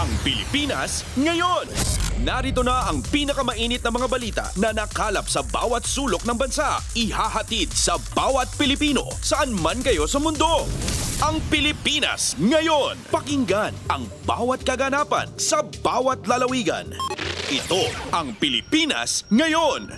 Ang Pilipinas ngayon. Narito na ang pinakamainit na mga balita na nakalap sa bawat sulok ng bansa. Ihahatid sa bawat Pilipino saan man kayo sa mundo. Ang Pilipinas ngayon. Pakinggan ang bawat kaganapan sa bawat lalawigan. Ito ang Pilipinas ngayon.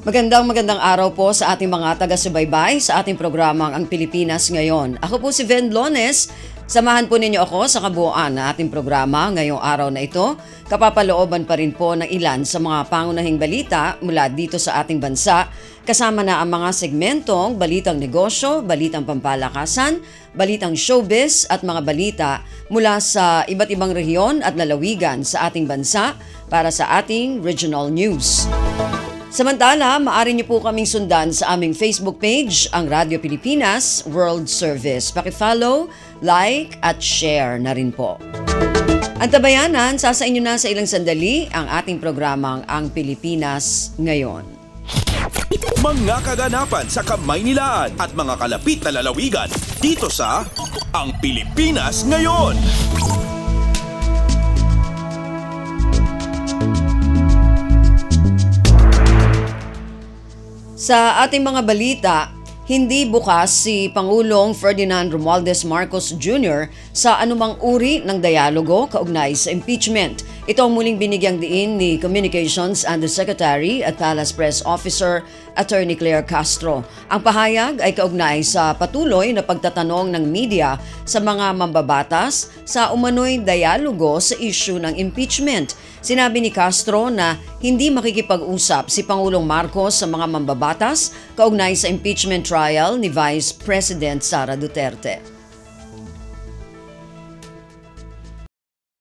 Magandang araw po sa ating mga taga-subaybay sa ating programang Ang Pilipinas Ngayon. Ako po si Ven Lones. Samahan po ninyo ako sa kabuuan na ating programa ngayong araw na ito. Kapapalooban pa rin po ng ilan sa mga pangunahing balita mula dito sa ating bansa. Kasama na ang mga segmentong balitang negosyo, balitang pampalakasan, balitang showbiz at mga balita mula sa iba't ibang rehiyon at lalawigan sa ating bansa para sa ating regional news. Samantala, maaari niyo po kaming sundan sa aming Facebook page, ang Radyo Pilipinas World Service. Paki-follow, like at share na rin po. Ang tabayanan, sasain niyo na sa ilang sandali ang ating programang Ang Pilipinas Ngayon. Mga kaganapan sa Kamaynilaan at mga kalapit na lalawigan dito sa Ang Pilipinas Ngayon. Sa ating mga balita, hindi bukas si Pangulong Ferdinand Romualdez Marcos Jr. sa anumang uri ng dialogo kaugnay sa impeachment. Ito ang muling binigyang diin ni Communications Undersecretary at Palace Press Officer Attorney Claire Castro. Ang pahayag ay kaugnay sa patuloy na pagtatanong ng media sa mga mambabatas sa umano'y dialogo sa issue ng impeachment. Sinabi ni Castro na hindi makikipag-usap si Pangulong Marcos sa mga mambabatas kaugnay sa impeachment trial ni Vice President Sara Duterte.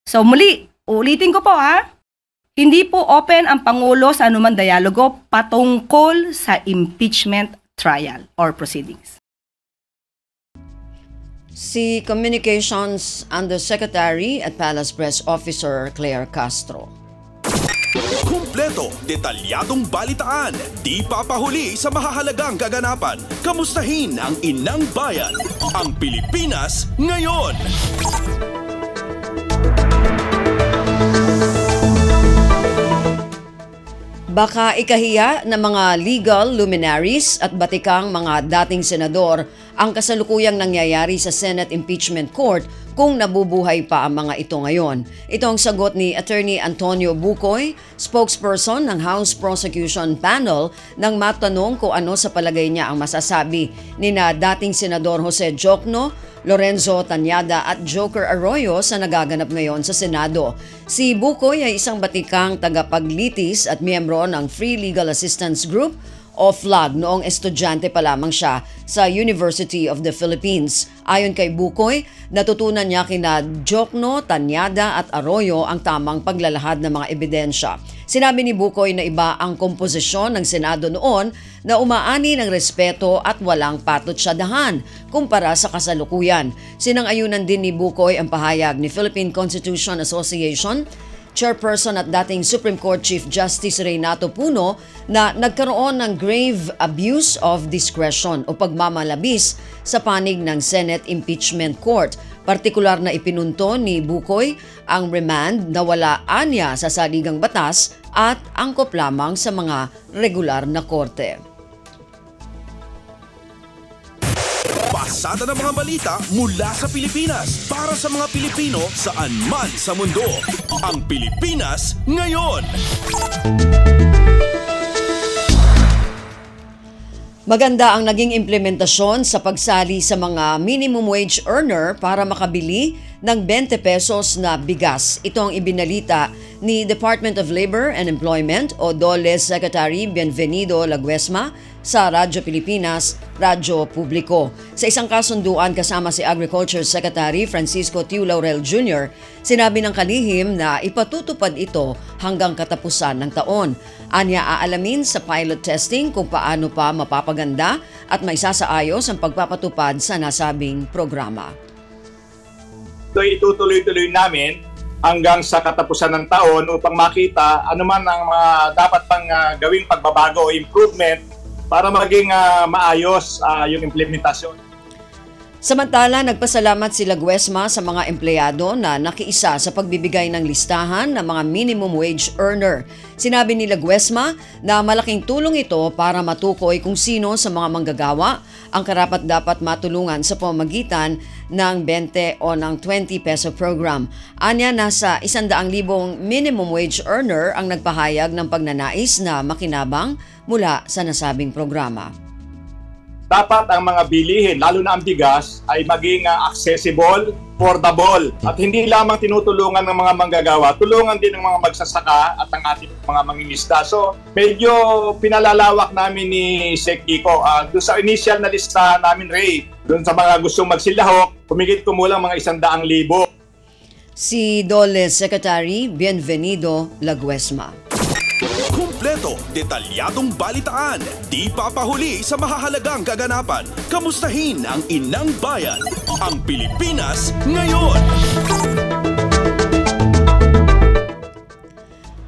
So muli, ulitin ko po hindi po open ang Pangulo sa anumang dialogo patungkol sa impeachment trial or proceedings. Si Communications Undersecretary at Palace Press Officer Claire Castro. Kumpleto, detalyadong balitaan, di papahuli sa mahahalagang kaganapan. Kamustahin ang inang bayan, ang Pilipinas ngayon. Baka ikahiya ng mga legal luminaries at batikang mga dating senador ang kasalukuyang nangyayari sa Senate Impeachment Court kung nabubuhay pa ang mga ito ngayon. Ito ang sagot ni Attorney Antonio Bucoy, spokesperson ng House Prosecution Panel, nang matanong kung ano sa palagay niya ang masasabi ni dating Senador Jose Jocno, Lorenzo Tañada at Joker Arroyo sa nagaganap ngayon sa Senado. Si Bucoy ay isang batikang tagapaglitis at miyembro ng Free Legal Assistance Group o FLAG noong estudyante pa lamang siya sa University of the Philippines. Ayon kay Bucoy, natutunan niya kina Jocno, Tañada at Arroyo ang tamang paglalahad ng mga ebidensya. Sinabi ni Bucoy na iba ang komposisyon ng Senado noon na umaani ng respeto at walang patutsadahan kumpara sa kasalukuyan. Sinang-ayunan din ni Bucoy ang pahayag ni Philippine Constitution Association Chairperson at dating Supreme Court Chief Justice Reynato Puno na nagkaroon ng grave abuse of discretion o pagmamalabis sa panig ng Senate Impeachment Court. Partikular na ipinunto ni Bucoy ang remand na wala anya sa saligang batas at angkop lamang sa mga regular na korte. Pasada ng mga balita mula sa Pilipinas para sa mga Pilipino saan man sa mundo. Ang Pilipinas ngayon. Maganda ang naging implementasyon sa pagsali sa mga minimum wage earner para makabili ng 20 pesos na bigas. Ito ang ibinalita ni Department of Labor and Employment o DOLE Secretary Bienvenido Laguesma sa Radyo Pilipinas, Radyo Publiko. Sa isang kasunduan kasama si Agriculture Secretary Francisco Tiu Laurel Jr., sinabi ng kalihim na ipatutupad ito hanggang katapusan ng taon. Anya aalamin sa pilot testing kung paano pa mapapaganda at maisasaayos ang pagpapatupad sa nasabing programa. So itutuloy-tuloy namin hanggang sa katapusan ng taon upang makita ano man ang dapat pang gawing pagbabago o improvement para maging maayos yung implementasyon. Samantala, nagpasalamat sila Guesma sa mga empleyado na nakiisa sa pagbibigay ng listahan ng mga minimum wage earner. Sinabi nila Guesma na malaking tulong ito para matukoy kung sino sa mga manggagawa ang karapat-dapat matulungan sa pamamagitan ng 20 o ng 20 peso program. Anya, nasa 100,000 minimum wage earner ang nagpahayag ng pagnanais na makinabang mula sa nasabing programa. Dapat ang mga bilihin, lalo na ang bigas, ay maging accessible, affordable. At hindi lamang tinutulungan ng mga manggagawa, tulungan din ng mga magsasaka at ang ating mga mangingisda. So, medyo pinalalawak namin ni Sec Kiko. Doon sa initial na listahan namin, Ray, doon sa mga gustong magsilahok, humigit kumulang mga 100,000. Si DOLE Secretary Bienvenido Laguesma. Kumpleto, detalyadong balitaan, di papahuli sa mahahalagang kaganapan. Kamustahin ang inang bayan, ang Pilipinas ngayon.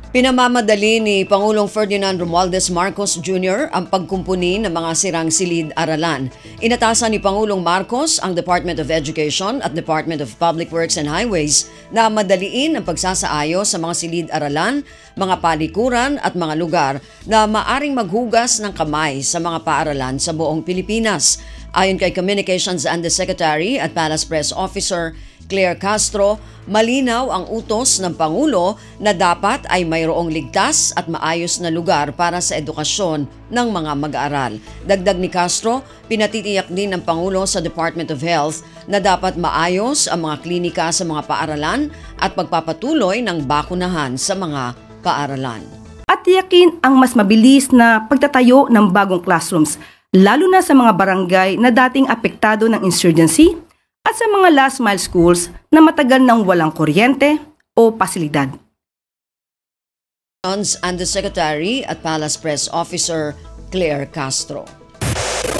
Pinamamadali ni Pangulong Ferdinand Romualdez Marcos Jr. ang pagkumpuni ng mga sirang silid-aralan. Inatasan ni Pangulong Marcos ang Department of Education at Department of Public Works and Highways na madaliin ang pagsasaayos sa mga silid-aralan, mga palikuran at mga lugar na maaring maghugas ng kamay sa mga paaralan sa buong Pilipinas. Ayon kay Communications Undersecretary at Palace Press Officer Claire Castro, malinaw ang utos ng Pangulo na dapat ay mayroong ligtas at maayos na lugar para sa edukasyon ng mga mag-aaral. Dagdag ni Castro, pinatitiyak din ng Pangulo sa Department of Health na dapat maayos ang mga klinika sa mga paaralan at pagpapatuloy ng bakunahan sa mga paaralan. At tiyakin ang mas mabilis na pagtatayo ng bagong classrooms, lalo na sa mga barangay na dating apektado ng insurgency at sa mga last mile schools na matagal nang walang kuryente o pasilidad. Undersecretary at Palace Press Officer Claire Castro.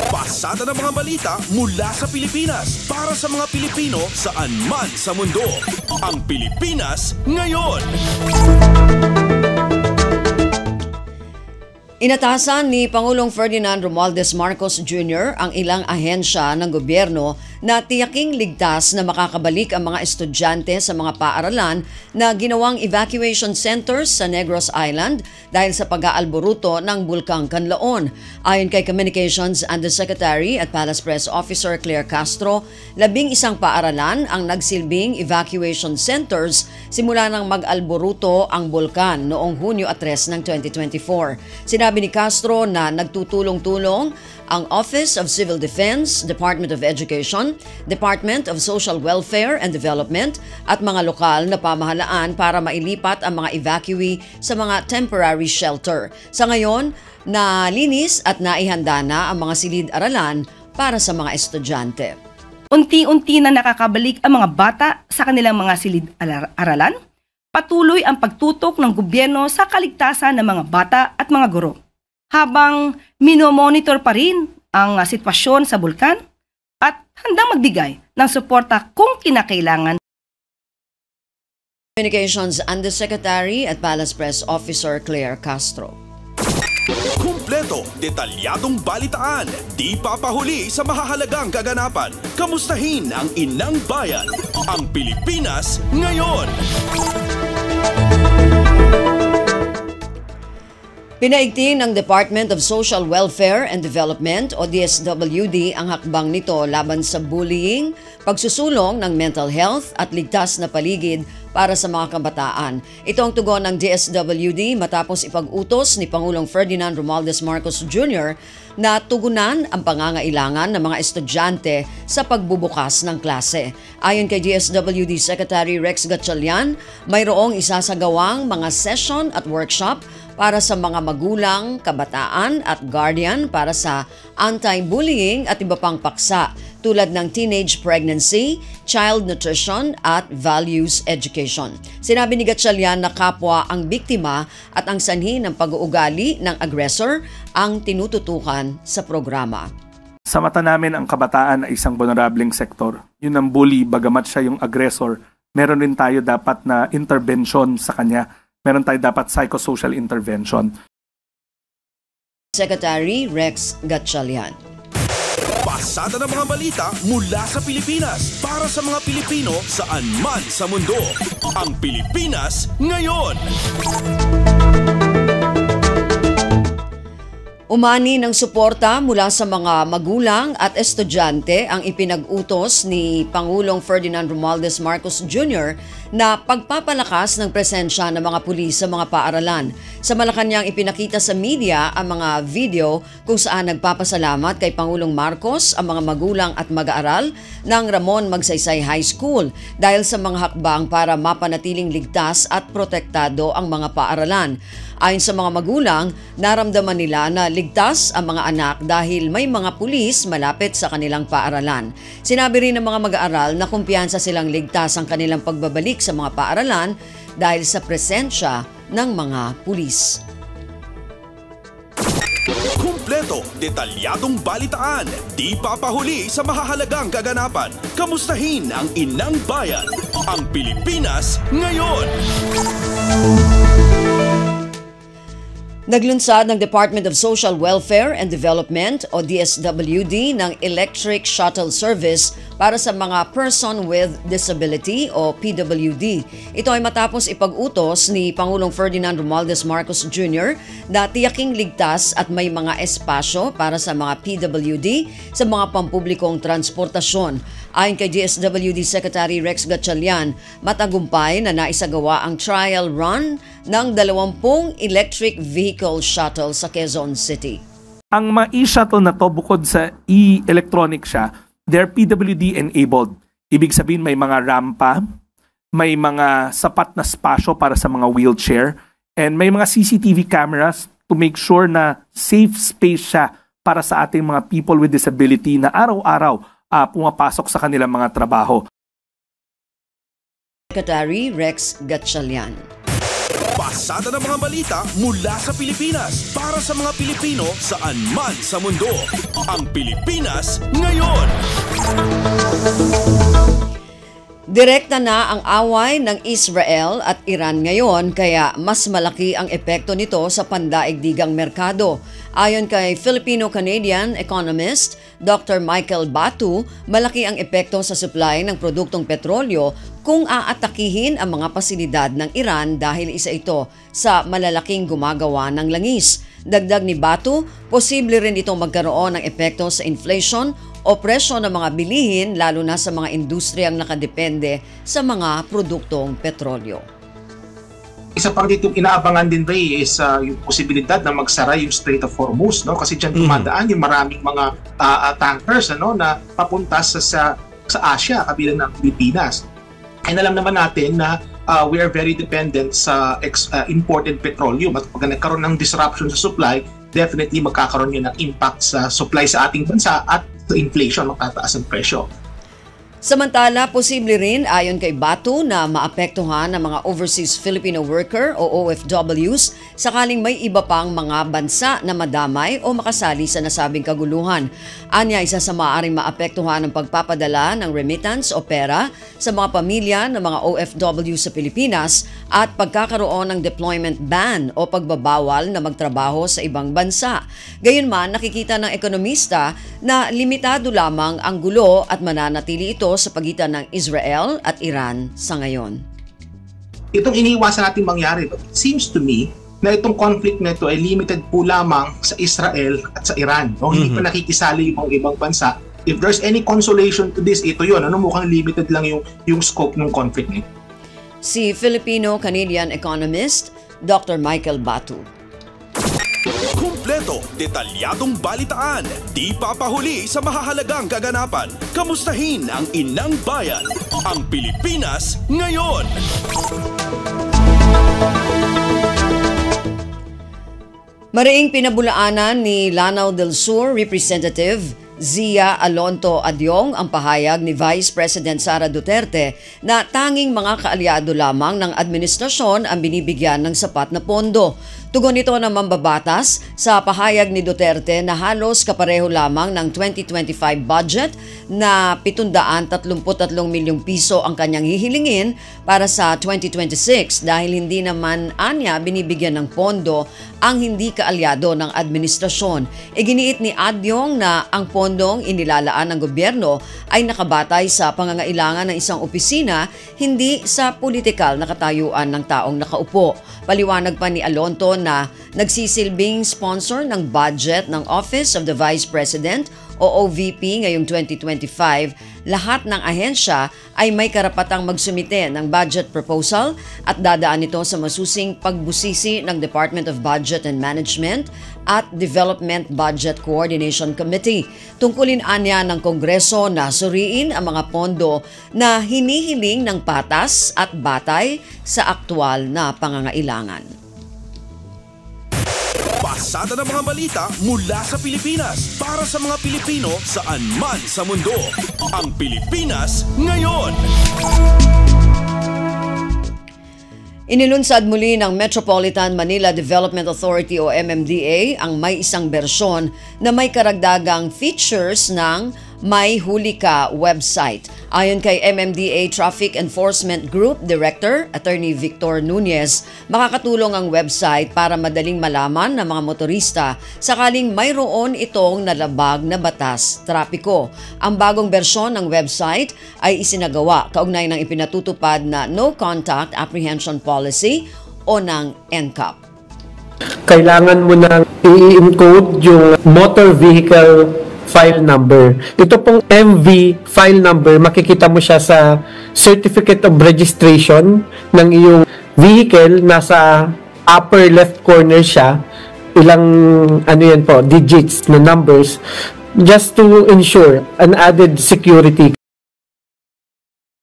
Pasada ng mga balita mula sa Pilipinas para sa mga Pilipino saan man sa mundo. Ang Pilipinas ngayon. Inatasan ni Pangulong Ferdinand Romualdez Marcos Jr. ang ilang ahensya ng gobyerno na tiyaking ligtas na makakabalik ang mga estudyante sa mga paaralan na ginawang evacuation centers sa Negros Island dahil sa pag-aalboruto ng Bulkang Kanlaon. Ayon kay Communications Undersecretary at Palace Press Officer Claire Castro, 11 paaralan ang nagsilbing evacuation centers simula nang mag-alboruto ang bulkan noong Hunyo 3 ng 2024. Sinabi ni Castro na nagtutulong-tulong ang Office of Civil Defense, Department of Education, Department of Social Welfare and Development at mga lokal na pamahalaan para mailipat ang mga evacuee sa mga temporary shelter. Sa ngayon, nalinis at naihanda na ang mga silid-aralan para sa mga estudyante. Unti-unti na nakakabalik ang mga bata sa kanilang mga silid-aralan. Patuloy ang pagtutok ng gobyerno sa kaligtasan ng mga bata at mga guro, habang minomonitor pa rin ang sitwasyon sa bulkan at handang magbigay ng suporta kung kinakailangan. Communications Undersecretary at Palace Press Officer Claire Castro. Kumpleto, detalyadong balitaan, di papahuli sa mahahalagang kaganapan. Kamustahin ang inang bayan, ang Pilipinas ngayon. Pinaigting ng Department of Social Welfare and Development o DSWD ang hakbang nito laban sa bullying, pagsusulong ng mental health at ligtas na paligid para sa mga kabataan. Ito ang tugon ng DSWD matapos ipag-utos ni Pangulong Ferdinand Romualdez Marcos Jr. na tugunan ang pangangailangan ng mga estudyante sa pagbubukas ng klase. Ayon kay DSWD Secretary Rex Gatchalian, mayroong isasagawang mga session at workshop para sa mga magulang, kabataan at guardian para sa anti-bullying at iba pang paksa tulad ng teenage pregnancy, child nutrition at values education. Sinabi ni Gatchalian na kapwa ang biktima at ang sanhi ng pag-uugali ng aggressor ang tinututukan sa programa. Sa mata namin ang kabataan ay isang vulnerableng sektor. Yun ang bully bagamat siya yung aggressor meron rin tayo dapat na intervention sa kanya. Meron tayo dapat psychosocial intervention. Secretary Rex Gatchalian. Pasada ng mga balita mula sa Pilipinas para sa mga Pilipino saan man sa mundo. Ang Pilipinas ngayon. Umani ng suporta mula sa mga magulang at estudyante ang ipinag-utos ni Pangulong Ferdinand Romualdez Marcos Jr. na pagpapalakas ng presensya ng mga pulis sa mga paaralan. Sa Malacanang ipinakita sa media ang mga video kung saan nagpapasalamat kay Pangulong Marcos ang mga magulang at mag-aaral ng Ramon Magsaysay High School dahil sa mga hakbang para mapanatiling ligtas at protektado ang mga paaralan. Ayon sa mga magulang, naramdaman nila na ligtas ang mga anak dahil may mga pulis malapit sa kanilang paaralan. Sinabi rin ng mga mag-aaral na kumpiyansa silang ligtas ang kanilang pagbabalik sa mga paaralan dahil sa presensya ng mga pulis. Kumpleto, detalyadong balitaan, di papahuli sa mahahalagang kaganapan. Kamustahin ang inang bayan, ang Pilipinas ngayon. Naglunsad ng Department of Social Welfare and Development o DSWD ng electric shuttle service para sa mga person with disability o PWD. Ito ay matapos ipag-utos ni Pangulong Ferdinand Romualdez Marcos Jr. na tiyaking ligtas at may mga espasyo para sa mga PWD sa mga pampublikong transportasyon. Ayon kay DSWD Secretary Rex Gatchalian, matagumpay na naisagawa ang trial run ng 20 electric vehicle shuttle sa Quezon City. Ang mga e-shuttle na to, bukod sa e-electronic siya, they're PWD enabled. Ibig sabihin may mga rampa, may mga sapat na spasyo para sa mga wheelchair, and may mga CCTV cameras to make sure na safe space siya para sa ating mga people with disability na araw-araw pumapasok sa kanilang mga trabaho. Secretary Rex Gatchalian. Pasada ng mga balita mula sa Pilipinas para sa mga Pilipino saan man sa mundo. Ang Pilipinas ngayon. Direkta na ang away ng Israel at Iran ngayon kaya mas malaki ang epekto nito sa pandaigdigang merkado. Ayon kay Filipino-Canadian economist Dr. Michael Batu, malaki ang epekto sa supply ng produktong petrolyo kung aatakihin ang mga pasilidad ng Iran dahil isa ito sa malalaking gumagawa ng langis. Dagdag ni Batu, posible rin itong magkaroon ng epekto sa inflation o presyo ng mga bilihin lalo na sa mga industriyang nakadepende sa mga produktong petrolyo. Isa pang dito inaabangan din, Ray, is yung posibilidad na magsara yung Strait of Hormuz, no? Kasi diyan dumadaan yung maraming mga tankers na papunta sa Asia kabilang ng Pilipinas. And alam naman natin na we are very dependent sa imported petroleum at pag nagkaroon ng disruption sa supply, definitely magkakaroon yun ng impact sa supply sa ating bansa at sa inflation, magtataas ang presyo. Samantala, posible rin ayon kay Batu na maapektuhan ng mga overseas Filipino worker o OFWs sakaling may iba pang mga bansa na madamay o makasali sa nasabing kaguluhan. Anya, isa sa maaaring maapektuhan ng pagpapadala ng remittance o pera sa mga pamilya ng mga OFW sa Pilipinas at pagkakaroon ng deployment ban o pagbabawal na magtrabaho sa ibang bansa. Gayunman, nakikita ng ekonomista na limitado lamang ang gulo at mananatili ito sa pagitan ng Israel at Iran sa ngayon. Itong iniiwasan natin mangyari, but it seems to me na itong conflict na ito ay limited po lamang sa Israel at sa Iran. No? Hindi pa nakikisali yung ibang bansa. If there's any consolation to this, ito yun. Mukhang limited lang yung scope ng conflict nito. Si Filipino-Canadian economist Dr. Michael Batu. Kumpleto, detalyadong balitaan, di papahuli sa mahahalagang kaganapan. Kamustahin ang inang bayan, ang Pilipinas ngayon. Mariing pinabulaanan ni Lanao del Sur Representative Zia Alonto Adyong ang pahayag ni Vice President Sara Duterte na tanging mga kaalyado lamang ng administrasyon ang binibigyan ng sapat na pondo. Tugon ito ng mambabatas sa pahayag ni Duterte na halos kapareho lamang ng 2025 budget na 733 milyong piso ang kanyang hihilingin para sa 2026 dahil hindi naman anya binibigyan ng pondo ang hindi kaalyado ng administrasyon. Iginiit ni Adyong na ang pondong inilalaan ng gobyerno ay nakabatay sa pangangailangan ng isang opisina, hindi sa politikal na katayuan ng taong nakaupo. Paliwanag pa ni Alonto na nagsisilbing sponsor ng budget ng Office of the Vice President o OVP ngayong 2025, lahat ng ahensya ay may karapatang magsumite ng budget proposal at dadaan ito sa masusing pagbusisi ng Department of Budget and Management at Development Budget Coordination Committee. Tungkulin anya ng Kongreso na suriin ang mga pondo na hinihiling ng patas at batay sa aktual na pangangailangan. Pasada ng mga balita mula sa Pilipinas para sa mga Pilipino saan man sa mundo. Ang Pilipinas Ngayon. Inilunsad muli ng Metropolitan Manila Development Authority o MMDA ang may isang bersyon na may karagdagang features ng May Huli Ka website. Ayon kay MMDA Traffic Enforcement Group Director, Attorney Victor Nunez, makakatulong ang website para madaling malaman ng mga motorista sakaling mayroon itong nalabag na batas trapiko. Ang bagong bersyon ng website ay isinagawa kaugnay ng ipinatutupad na No Contact Apprehension Policy o ng NCAP. Kailangan mo na i-encode yung motor vehicle file number. Ito pong MV file number, makikita mo siya sa Certificate of Registration ng iyong vehicle. Nasa upper left corner siya. Ilang, digits na numbers just to ensure an added security.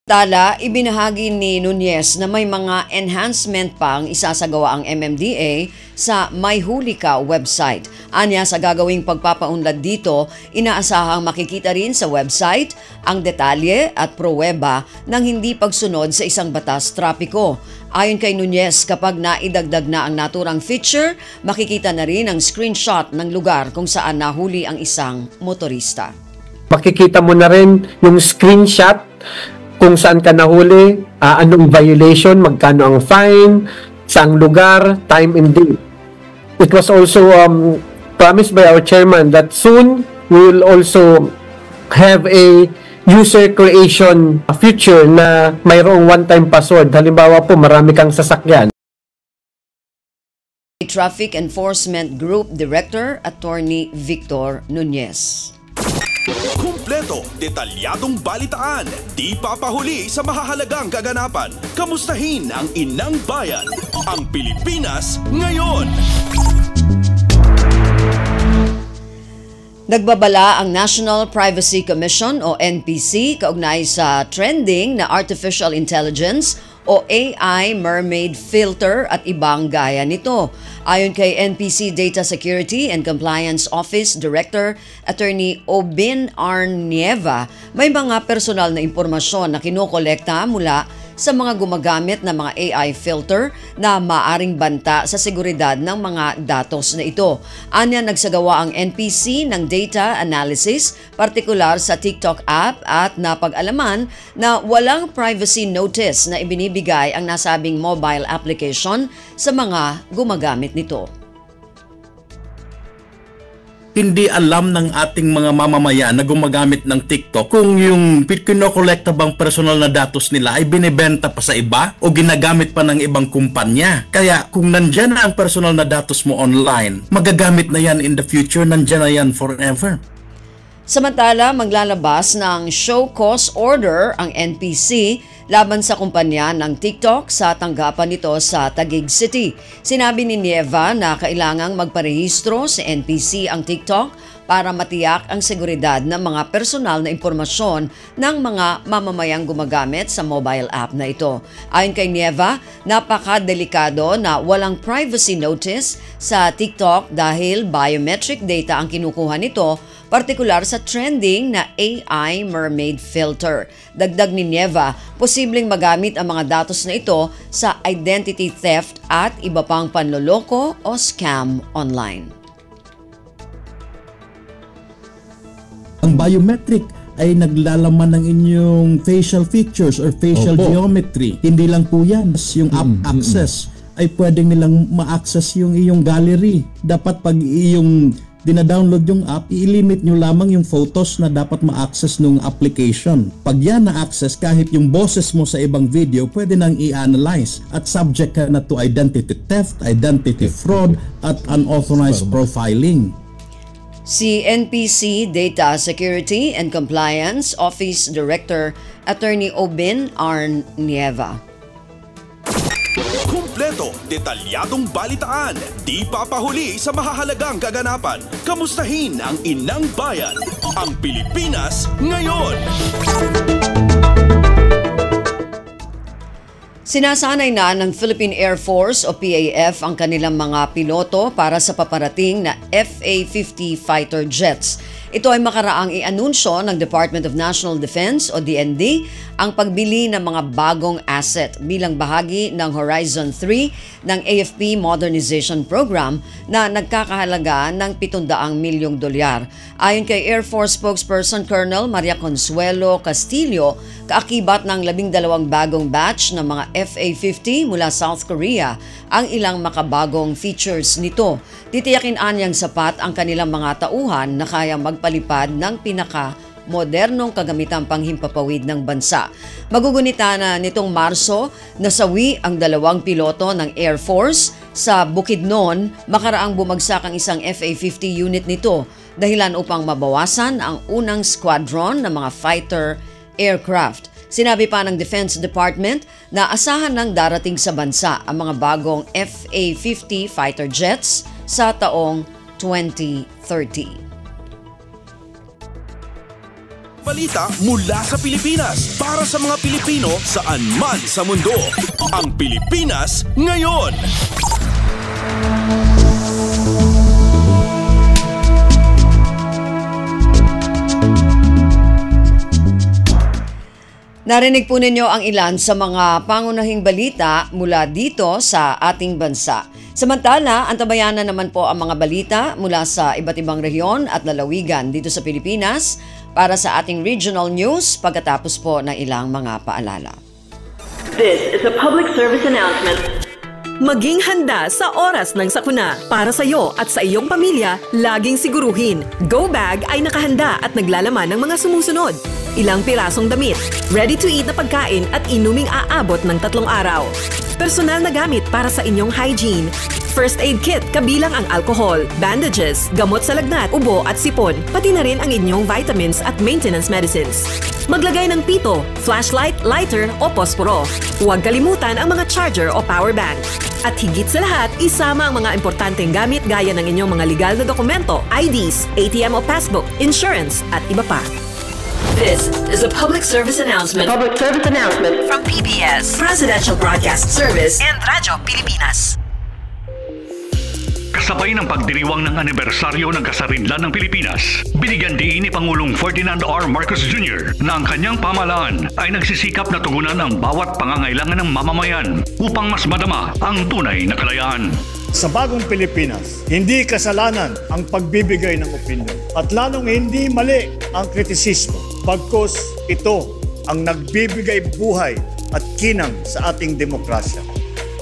Tala, ibinahagi ni Nunez na may mga enhancement pang isasagawa ang MMDA sa May Huli Ka website. Anya sa gagawing pagpapaunlad dito, inaasahang makikita rin sa website ang detalye at pruweba ng hindi pagsunod sa isang batas trapiko. Ayon kay Nunez, kapag naidagdag na ang naturang feature, makikita na rin ang screenshot ng lugar kung saan nahuli ang isang motorista. Makikita mo na rin yung screenshot kung saan ka nahuli, anong violation, magkano ang fine, saang lugar, time and date. It was also promised by our chairman that soon we will also have a user creation feature na mayroong one-time password. Halimbawa po, marami kang sasakyan. Traffic Enforcement Group Director, Attorney Victor Nunez. Kumpleto, detalyadong balitaan, di papahuli sa mahahalagang kaganapan. Kamustahin ang inang bayan, ang Pilipinas Ngayon. Nagbabala ang National Privacy Commission o NPC kaugnay sa trending na artificial intelligence o AI mermaid filter at ibang gaya nito. Ayon kay NPC Data Security and Compliance Office Director Attorney Obin Arnieva, may mga personal na impormasyon na kinokolekta mula sa mga gumagamit ng mga AI filter na maaring banta sa seguridad ng mga datos na ito. Anya nagsagawa ang NPC ng data analysis, partikular sa TikTok app at napag-alaman na walang privacy notice na ibinibigay ang nasabing mobile application sa mga gumagamit nito. Hindi alam ng ating mga mamamayan na gumagamit ng TikTok kung yung kinokolekta bang personal na datos nila ay binibenta pa sa iba o ginagamit pa ng ibang kumpanya. Kaya kung nandyan na ang personal na datos mo online, magagamit na yan in the future, nandyan na yan forever. Samantala, maglalabas ng show cause order ang NPC laban sa kumpanya ng TikTok sa tanggapan nito sa Taguig City. Sinabi ni Nieva na kailangang magparehistro sa NPC ang TikTok para matiyak ang seguridad ng mga personal na impormasyon ng mga mamamayang gumagamit sa mobile app na ito. Ayon kay Nieva, napakadelikado na walang privacy notice sa TikTok dahil biometric data ang kinukuha nito partikular sa trending na AI mermaid filter. Dagdag ni Nieva, posibleng magamit ang mga datos na ito sa identity theft at iba pang panloloko o scam online. Ang biometric ay naglalaman ng inyong facial features or facial geometry. Hindi lang po yan. Yung app access ay pwedeng nilang ma-access yung iyong gallery. Dapat pag iyong dina-download yung app, i-limit nyo lamang yung photos na dapat ma-access ng application. Pag yan na-access, kahit yung boses mo sa ibang video, pwede nang i-analyze at subject ka na to identity theft, identity fraud, at unauthorized profiling. Si NPC Data Security and Compliance Office Director Attorney Obin R. Nieva. Kumpleto, detalyadong balitaan, di papahuli sa mahahalagang kaganapan. Kamustahin ang inang bayan, ang Pilipinas ngayon. Sinasanay na ng Philippine Air Force o PAF ang kanilang mga piloto para sa paparating na FA-50 fighter jets. Ito ay makaraang i-anunsyo ng Department of National Defense o DND ang pagbili ng mga bagong asset bilang bahagi ng Horizon 3 ng AFP Modernization Program na nagkakahalaga ng $700 milyong. Ayon kay Air Force spokesperson Colonel Maria Consuelo Castillo, kaakibat ng 12 bagong batch ng mga FA-50 mula South Korea ang ilang makabagong features nito. Titiyakin anyang sapat ang kanilang mga tauhan na kayang magpalipad ng pinaka-modernong kagamitang panghimpapawid ng bansa. Magugunita na nitong Marso, nasawi ang 2 piloto ng Air Force sa Bukidnon, makaraang bumagsak ang isang FA-50 unit nito, dahilan upang mabawasan ang unang squadron ng mga fighter aircraft. Sinabi pa ng Defense Department na asahan ng darating sa bansa ang mga bagong FA-50 fighter jets sa taong 2030. Balita mula sa Pilipinas para sa mga Pilipino saan man sa mundo. Ang Pilipinas ngayon. Narinig po ninyo ang ilan sa mga pangunahing balita mula dito sa ating bansa. Samantala, antabayan na naman po ang mga balita mula sa iba't ibang rehiyon at lalawigan dito sa Pilipinas para sa ating regional news pagkatapos po ng ilang mga paalala. This is a public service announcement. Maging handa sa oras ng sakuna. Para sa iyo at sa iyong pamilya, laging siguruhin. Go Bag ay nakahanda at naglalaman ng mga sumusunod. Ilang pirasong damit, ready-to-eat na pagkain at inuming aabot ng 3 araw. Personal na gamit para sa inyong hygiene. First aid kit kabilang ang alcohol, bandages, gamot sa lagnat, ubo at sipon, pati na rin ang inyong vitamins at maintenance medicines. Maglagay ng pito, flashlight, lighter o posporo. Huwag kalimutan ang mga charger o power bank. At higit sa lahat, isama ang mga importanteng gamit gaya ng inyong mga legal na dokumento, IDs, ATM o passbook, insurance at iba pa. This is a public service announcement. Public service announcement From PBS, Presidential Broadcast Service and Radyo Pilipinas. Kasabay ng pagdiriwang ng anibersaryo ng kasarinlan ng Pilipinas, binigyan diin ni Pangulong Ferdinand R. Marcos Jr. na ang kanyang pamahalaan ay nagsisikap na tugunan ang bawat pangangailangan ng mamamayan upang mas madama ang tunay na kalayaan. Sa bagong Pilipinas, hindi kasalanan ang pagbibigay ng opinyon at lalong hindi mali ang kritisismo, bagkus ito ang nagbibigay buhay at kinang sa ating demokrasya.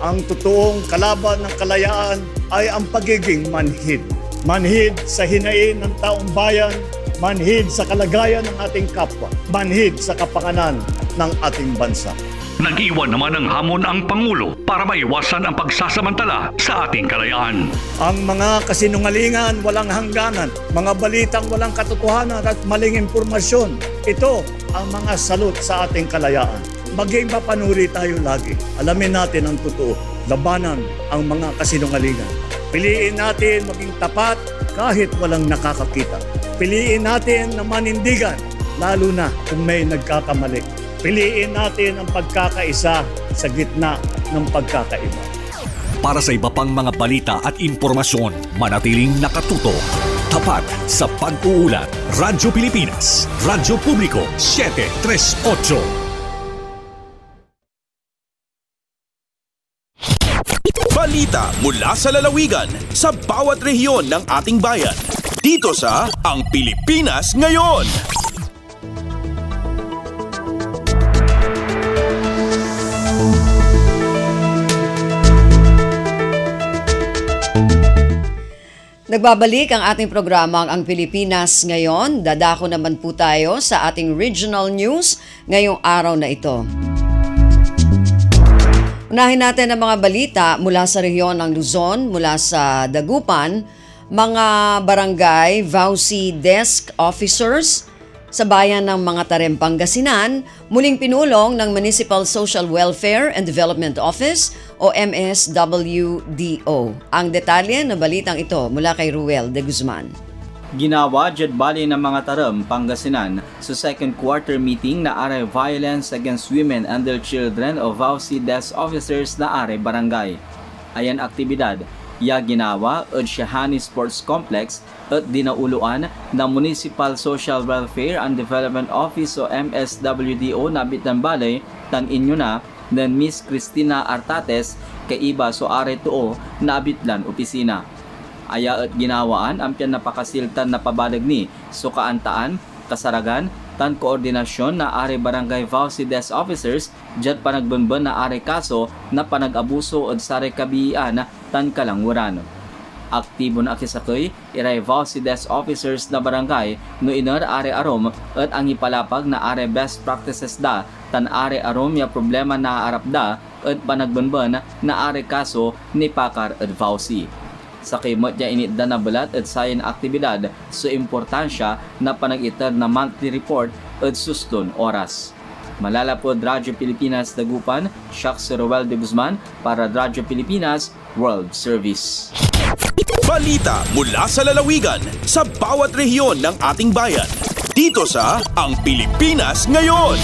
Ang totoong kalaban ng kalayaan ay ang pagiging manhid. Manhid sa hinain ng taong bayan, manhid sa kalagayan ng ating kapwa, manhid sa kapanganan ng ating bansa. Nag-iwan naman ng hamon ang Pangulo para maiwasan ang pagsasamantala sa ating kalayaan. Ang mga kasinungalingan walang hangganan, mga balitang walang katotohanan at maling impormasyon, ito ang mga salot sa ating kalayaan. Maging mapanuri tayo lagi. Alamin natin ang totoo. Labanan ang mga kasinungalingan. Piliin natin maging tapat kahit walang nakakakita. Piliin natin na manindigan, lalo na kung may nagkakamali. Piliin natin ang pagkakaisa sa gitna ng pagkakaiba. Para sa iba pang mga balita at impormasyon, manatiling nakatuto. Tapat sa pag-uulat. Radyo Pilipinas. Radyo Publiko 738. Balita mula sa lalawigan sa bawat rehiyon ng ating bayan. Dito sa Ang Pilipinas Ngayon. Nagbabalik ang ating programang Ang Pilipinas Ngayon. Dadako naman po tayo sa ating regional news ngayong araw na ito. Unahin natin ang mga balita mula sa rehiyon ng Luzon, mula sa Dagupan, mga barangay VAUSI desk officers sa bayan ng mga Tarem, Pangasinan, muling pinulong ng Municipal Social Welfare and Development Office o MSWDO. Ang detalye ng balitang ito mula kay Ruel de Guzman. Ginawa dyan bali ng mga Tarem, Pangasinan sa second quarter meeting na are Violence Against Women and Their Children o VAUSI desk officers na are barangay. Ayan aktibidad, ya ginawa at Shahani Sports Complex at dinauluan ng Municipal Social Welfare and Development Office o MSWDO na Bitang Balay tan inyo na ng Miss Cristina Artates kay iba so are tuo na abitlan opisina. Aya at ginawaan ang napakasiltan na pabalag ni so kaantaan, kasaragan, tan koordinasyon na are barangay VAUSI desk officers dyan panagbunbun na are kaso na panag-abuso at sare kabihian tan kalangwaran. Aktibo na akisakoy, iray VAUSI desk officers na barangay no inar are arom at ang ipalapag na are best practices da tan are arom ya problema na arap da at panagbunbun na are kaso ni Pakar at VAUSI. Sa kimot niya initda na balat at sayan aktibidad so importansya na panag-itar na monthly report at suston oras. Malalapod Radyo Pilipinas Dagupan, Shaks Roel de Guzman para Radyo Pilipinas World Service. Balita mula sa lalawigan sa bawat rehiyon ng ating bayan. Dito sa Ang Pilipinas Ngayon.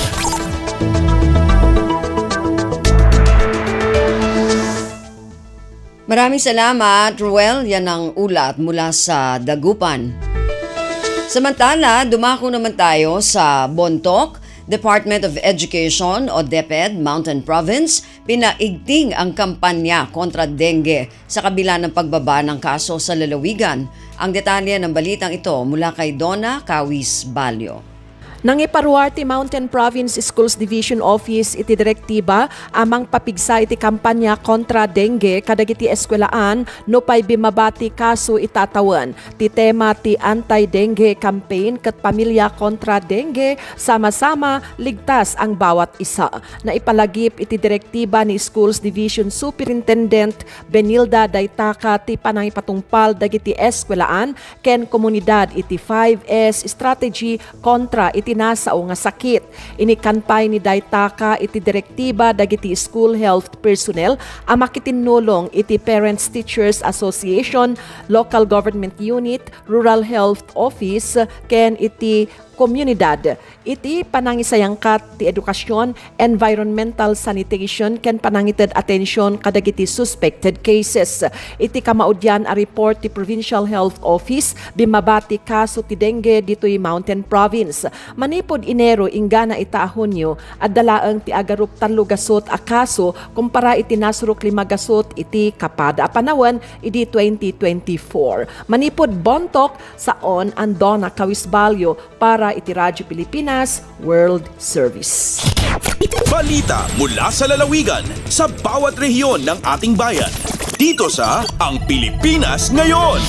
Maraming salamat, Ruel. Yan ang ulat mula sa Dagupan. Samantala, dumako naman tayo sa Bontoc, Department of Education o DepEd, Mountain Province, pinaigting ang kampanya kontra dengue sa kabila ng pagbaba ng kaso sa lalawigan. Ang detalye ng balitang ito mula kay Donna Kawis Balyo. Nang iparuwarte Mountain Province Schools Division Office iti direktiba amang papigsa iti kampanya kontra dengue kadagiti eskwelahan no pay bimabati kaso itatawan. Ti tema ti anti-dengue campaign ket pamilya kontra dengue sama-sama ligtas ang bawat isa. Na ipalagip iti direktiba ni Schools Division Superintendent Benilda Daytaka ti panangipatungpal dagiti eskwelahan ken komunidad iti 5S strategy kontra iti nasao nga sakit. Inikanpay ni Daytaka iti direktiba dagiti school health personnel a makitinulong iti Parents Teachers Association, Local Government Unit, Rural Health Office, ken iti komunidad. Iti panangisayangkat ti edukasyon, environmental sanitation, ken panangited atensyon kadagiti suspected cases. Iti kamaudyan a report ti Provincial Health Office bimabati kaso ti dengue ditoy Mountain Province. Manipod Enero ingana ita Hunyo at dalaang ti agarup 3 gasot a kaso kumpara iti nasurok 5 gasot iti kapada a panawan iti 2024. Manipod Bontoc saon ang Donna Kawis Balyo para iti Radyo Pilipinas World Service. Balita mula sa lalawigan sa bawat rehiyon ng ating bayan. Dito sa Ang Pilipinas Ngayon.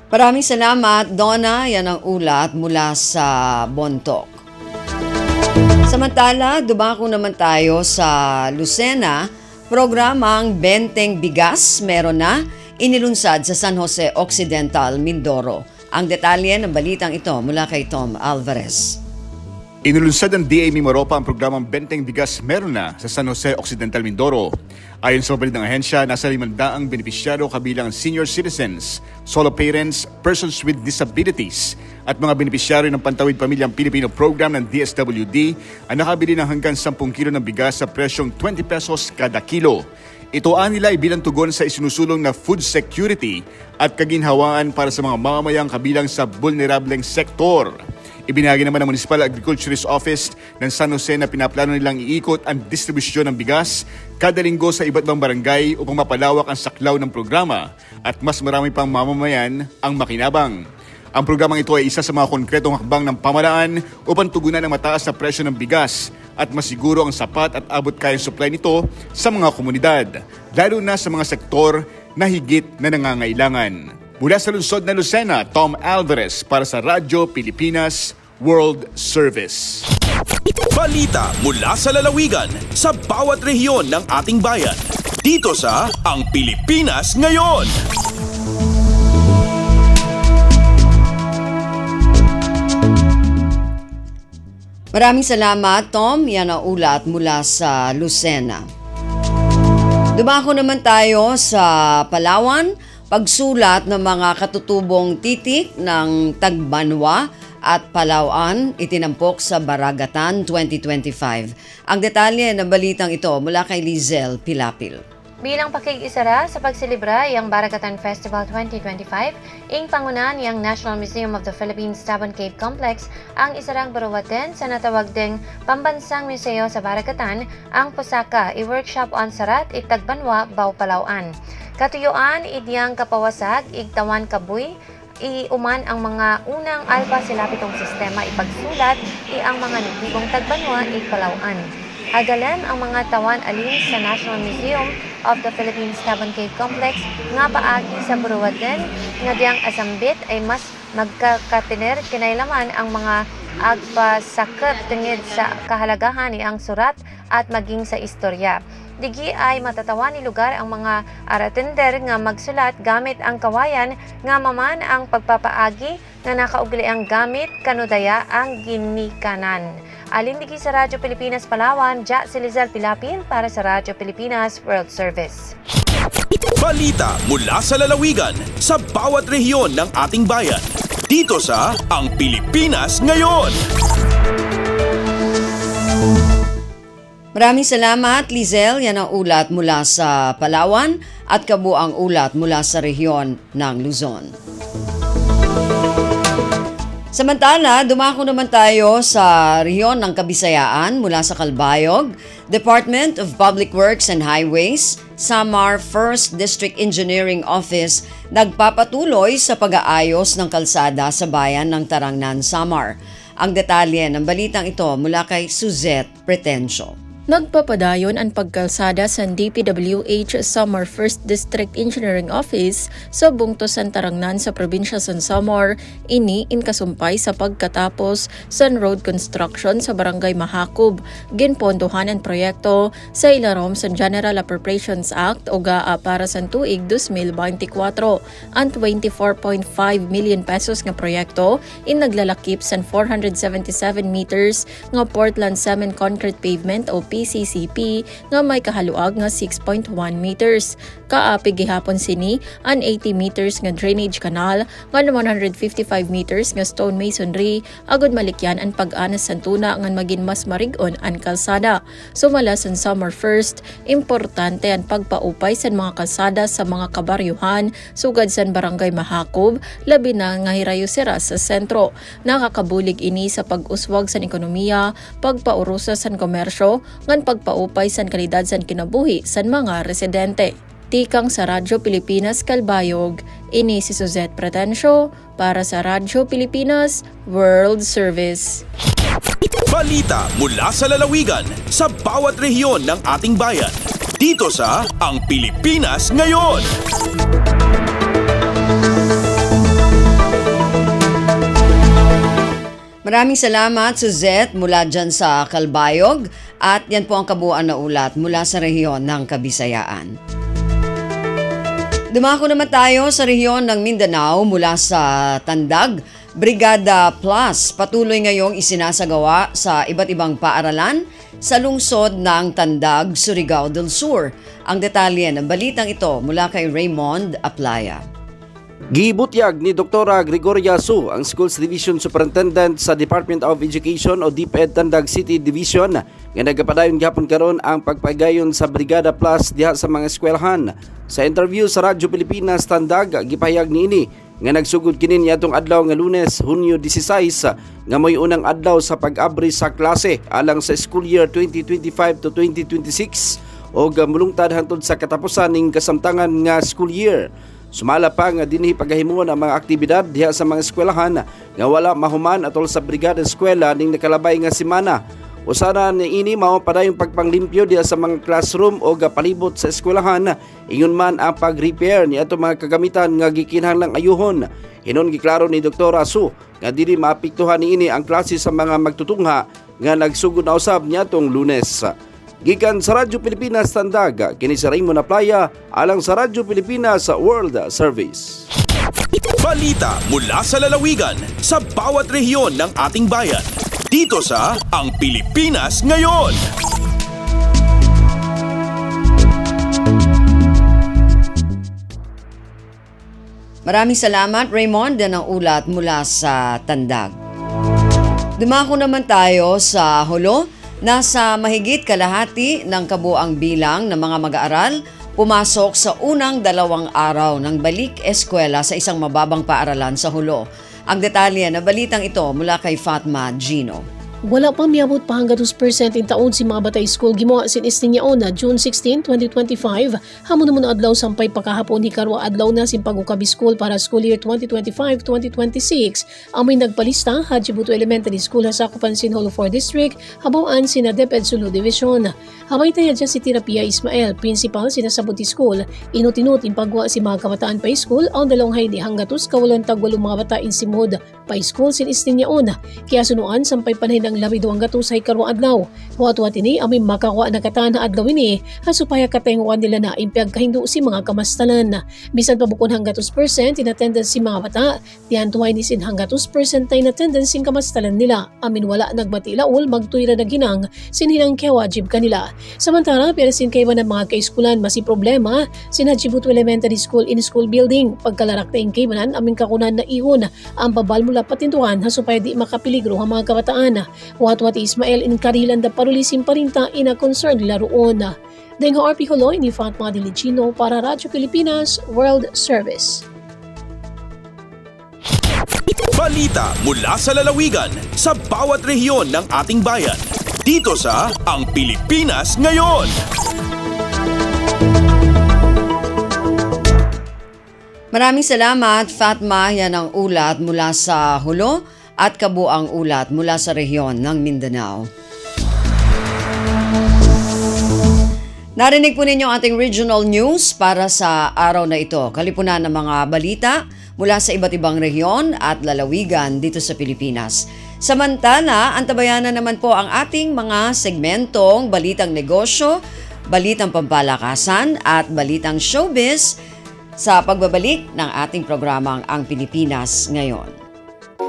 Maraming salamat, Donna. Yan ang ulat mula sa Bontoc. Samantala, dumako naman tayo sa Lucena. Programang Benteng Bigas meron na inilunsad sa San Jose Occidental, Mindoro. Ang detalye ng balitang ito mula kay Tom Alvarez. Inilunsad ng DA Mimaropa ang programang Benteng Bigas meron na sa San Jose Occidental, Mindoro. Ayon sa pabalid ng ahensya, nasa 500 benepisyaro kabilang senior citizens, solo parents, persons with disabilities at mga benepisyaro ng Pantawid Pamilyang Pilipino program ng DSWD ang nakabili ng hanggang 10 kilo ng bigas sa presyong 20 pesos kada kilo. Ito nila ay bilang tugon sa isinusulong na food security at kaginhawaan para sa mga mamamayang kabilang sa vulnerableng sektor. Ibinahagi naman ng Municipal Agriculturist Office ng San Jose na pinaplano nilang iikot ang distribusyon ng bigas kada linggo sa iba't ibang barangay upang mapalawak ang saklaw ng programa at mas marami pang mamamayan ang makinabang. Ang programang ito ay isa sa mga konkretong hakbang ng pamahalaan upang tugunan ang mataas na presyo ng bigas at masiguro ang sapat at abot-kayang supply nito sa mga komunidad, lalo na sa mga sektor na higit na nangangailangan. Mula sa lungsod na Lucena, Tom Alvarez para sa Radyo Pilipinas World Service. Balita mula sa lalawigan sa bawat rehiyon ng ating bayan. Dito sa Ang Pilipinas Ngayon. Maraming salamat, Tom. Yan ang ulat mula sa Lucena. Dumako naman tayo sa Palawan. Pagsulat ng mga katutubong titik ng Tagbanwa at Palawan itinampok sa Baragatan 2025. Ang detalye ng balitang ito mula kay Lizel Pilapil. Bilang pakikisara sa pagselebra ng Baragatan Festival 2025, ing pangunan ng National Museum of the Philippines Tabon Cave Complex ang isarang baruwaten sa natawag ding Pambansang Museo sa Baragatan, ang Pusaka, i-workshop on Sarat, Itagbanwa, Palawan. Katuyuan, idyang kapawasag, igtawan kabuy, iuman ang mga unang alba silapitong sistema ipagsulat, ang mga nagbibong Tagbanwa, Palawan. Agalem ang mga tawan alin sa National Museum of the Philippines Tabon Cave Complex nga paagi sa buruwaten nga diyang asambit ay mas magkakatiner kinailaman ang mga agpasakop tungod sa kahalagahan ni ang surat at maging sa istorya. Digi ay matatawan ni lugar ang mga aratender nga magsulat gamit ang kawayan nga maman ang pagpapaagi nga nakaugli ang gamit kanudaya ang ginikanan. Alin digi sa Radyo Pilipinas Palawan, Ja si Lizel Pilapil para sa Radyo Pilipinas World Service. Balita mula sa lalawigan sa bawat rehiyon ng ating bayan. Dito sa Ang Pilipinas Ngayon. Maraming salamat, Lizel. Yan ang ulat mula sa Palawan at kabuang ulat mula sa rehiyon ng Luzon. Samantala, dumako naman tayo sa rehiyon ng Kabisayaan mula sa Calbayog. Department of Public Works and Highways, Samar 1st District Engineering Office, nagpapatuloy sa pag-aayos ng kalsada sa bayan ng Tarangnan, Samar. Ang detalye ng balitang ito mula kay Suzette Pretencio. Nagpapadayon ang pagkalsada sa DPWH Samar 1st District Engineering Office sa bungtosan Tarangnan sa probinsya San Samar, ini in kasumpay sa pagkatapos sa road construction sa Barangay Mahakob. Ginpondohan ang proyekto sa ilarom sa General Appropriations Act o GAA para sa tuig 2024. Ang 24.5 million pesos nga proyekto in naglalakip sa 477 meters nga Portland Cement Concrete Pavement o PCCP nga may kahaluag nga 6.1 meters. Kaapi gihapon sini ang 80 meters nga drainage canal nga 155 meters nga stone masonry agud malikyan ang pag-anas sa tuna nga maging mas marig-on ang kalsada. Sumala sa Summer 1st, importante ang pagpaupay sa mga kalsada sa mga kabaryuhan sugad sa Barangay Mahakob, labi na nga hirayo-sira sa sentro. Nakakabulig ini sa pag-uswag sa ekonomiya, pagpaurusa sa komersyo, ngan pagpaupay sa kalidad sa kinabuhi sa mga residente. Tikang sa Radyo Pilipinas Calbayog, ini si Suzette Pretencio para sa Radyo Pilipinas World Service. Balita mula sa lalawigan sa bawat rehiyon ng ating bayan. Dito sa Ang Pilipinas Ngayon. Maraming salamat, Suzette, mula dyan sa Calbayog. At yan po ang kabuuan na ulat mula sa rehiyon ng Kabisayaan. Dumako naman tayo sa rehiyon ng Mindanao mula sa Tandag. Brigada Plus patuloy ngayong isinasagawa sa iba't ibang paaralan sa lungsod ng Tandag, Surigao del Sur. Ang detalye ng balitang ito mula kay Raymond Aplaya. Gibutyag ni Dr. Gregoria Su, ang Schools Division Superintendent sa Department of Education o DepEd Tandag City Division, nga nagapadayon gihapon karon ang pagpagayon sa Brigada Plus diha sa mga eskwelahan. Sa interview sa Radyo Pilipinas Tandag, gipahayag niini nga nagsugod kini niadtong adlaw nga Lunes, Hunyo 16, nga moy unang adlaw sa pag-abri sa klase alang sa school year 2025 to 2026 o mulungtad hangtod sa katapusan ning kasamtangan nga school year. Sumala pa nga dinhi pagahimon ang mga aktibidad diha sa mga eskwelahan nga wala mahuman atol sa brigada eskwela ning nakalabay nga semana. Usana niini mao padayong pagpanglimpyo diha sa mga classroom o gapalibot sa eskwelahan, ingon man ang pag-repair ni ato mga kagamitan nga gikinahanglang ayuhon. Hinon giklaro ni Dr. Asu nga dili maapektuhan niini ang klase sa mga magtutungha nga nagsugod na usab niadtong Lunes. Gikan sa Radyo Pilipinas Tandag, kini si Raymond Aplaya alang sa Radyo Pilipinas World Service. Balita mula sa lalawigan sa bawat rehiyon ng ating bayan. Dito sa Ang Pilipinas Ngayon. Maraming salamat, Raymond, ng ulat mula sa Tandag. Dumako naman tayo sa Hulo. Nasa mahigit kalahati ng kabuang bilang ng mga mag-aaral pumasok sa unang 2 araw ng balik eskwela sa isang mababang paaralan sa Hulo. Ang detalye na balitang ito mula kay Fatma Gino. Wala pang miabot pa hanggang 2% in taon si mga batay school gimoa sin istinyaon na June 16, 2025. Hamon naman adlaw sampay pakahapon hikarwa adlaw na sin pagukabi school para school year 2025-2026. Amoy nagpalista Hajibuto Elementary School sa Sakupan Sinholo 4 District, habawaan sina DepEd Sulu Division. Habay tayo dyan si Tirapia Ismael, principal sina Sabuti School. Inutinut impagwa si mga kabataan pa school ang dalawang haydi hanggatus kawalan tagwalong mga batain si Mod pa school sin istinyaon. Kaya sunuan sampay panay ng labido ang gato sa ikarwa adlaw. Huwat-huwat ini aming makakuha na katan na adlaw ini hasupaya katenguan nila na impyag kahindo si mga kamastalan. Bisan pabukon hanggang 2% in attendance si mga bata, tiyan tuway ni sin hanggang 2% in attendance sin kamastalan nila. Amin wala nagbati laul magtuyra na ginang sinhinang kewajib kanila. Samantala, perasin kayo ng mga kaiskulan masi problema sin Hajibuto Elementary School in school building. Pagkalarak na ingkaymanan aming kakunan na ihon ang babal mula patintuhan hasupaya di makapiligro ang mga kabataan. Wat-wat Ismael in karilan da parulisim parinta ina concern laruon. Dengho RP Holoy ni Fatma Dilicino para Radyo Pilipinas World Service. Balita mula sa lalawigan sa bawat rehiyon ng ating bayan. Dito sa Ang Pilipinas Ngayon. Maraming salamat, Fatma. Yan ang ulat mula sa Hulo at kabuang ulat mula sa rehiyon ng Mindanao. Narinig po ninyo ang ating regional news para sa araw na ito. Kalipunan ng mga balita mula sa iba't ibang rehiyon at lalawigan dito sa Pilipinas. Samantala, antabayanan naman po ang ating mga segmentong Balitang Negosyo, Balitang Pampalakasan at Balitang Showbiz sa pagbabalik ng ating programang Ang Pilipinas Ngayon.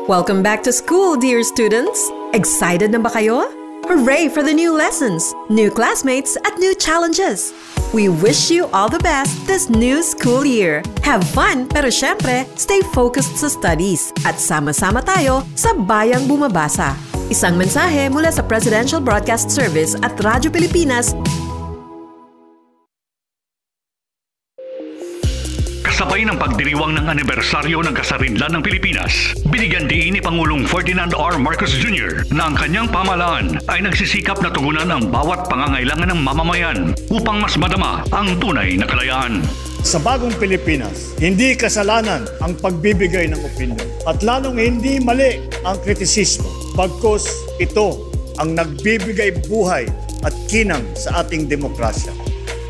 Welcome back to school, dear students! Excited na ba kayo? Hooray for the new lessons, new classmates, at new challenges! We wish you all the best this new school year. Have fun, pero syempre, stay focused sa studies at sama-sama tayo sa Bayang Bumabasa. Isang mensahe mula sa Presidential Broadcast Service at Radyo Pilipinas. Kasabay ng pagdiriwang ng anibersaryo ng kasarinlan ng Pilipinas, binigyan diin ni Pangulong Ferdinand R. Marcos Jr. na ang kanyang pamahalaan ay nagsisikap na tugunan ang bawat pangangailangan ng mamamayan upang mas madama ang tunay na kalayaan. Sa bagong Pilipinas, hindi kasalanan ang pagbibigay ng opinyon at lalong hindi mali ang kritisismo, bagkus ito ang nagbibigay buhay at kinang sa ating demokrasya.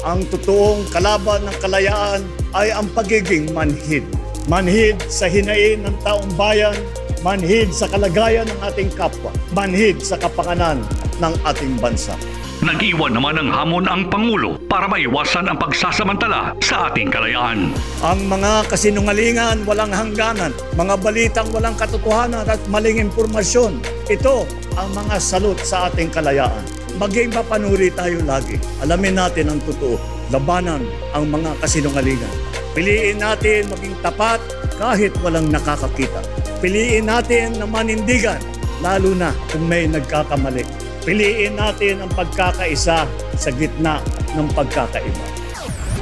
Ang totoong kalaban ng kalayaan ay ang pagiging manhid. Manhid sa hinain ng taong bayan, manhid sa kalagayan ng ating kapwa, manhid sa kapakanan ng ating bansa. Nag-iwan naman ng hamon ang Pangulo para maiwasan ang pagsasamantala sa ating kalayaan. Ang mga kasinungalingan walang hangganan, mga balitang walang katotohanan at maling impormasyon, ito ang mga salot sa ating kalayaan. Maging mapanuri tayo lagi. Alamin natin ang totoo. Labanan ang mga kasinungalingan. Piliin natin maging tapat kahit walang nakakakita. Piliin natin na manindigan, lalo na kung may nagkakamali. Piliin natin ang pagkakaisa sa gitna ng pagkakaiba.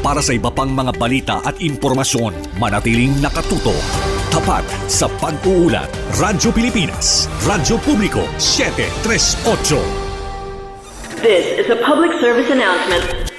Para sa iba pang mga balita at impormasyon, manatiling nakatuto. Tapat sa pag-uulat. Radyo Pilipinas, Radyo Publiko, 738. This is a public service announcement.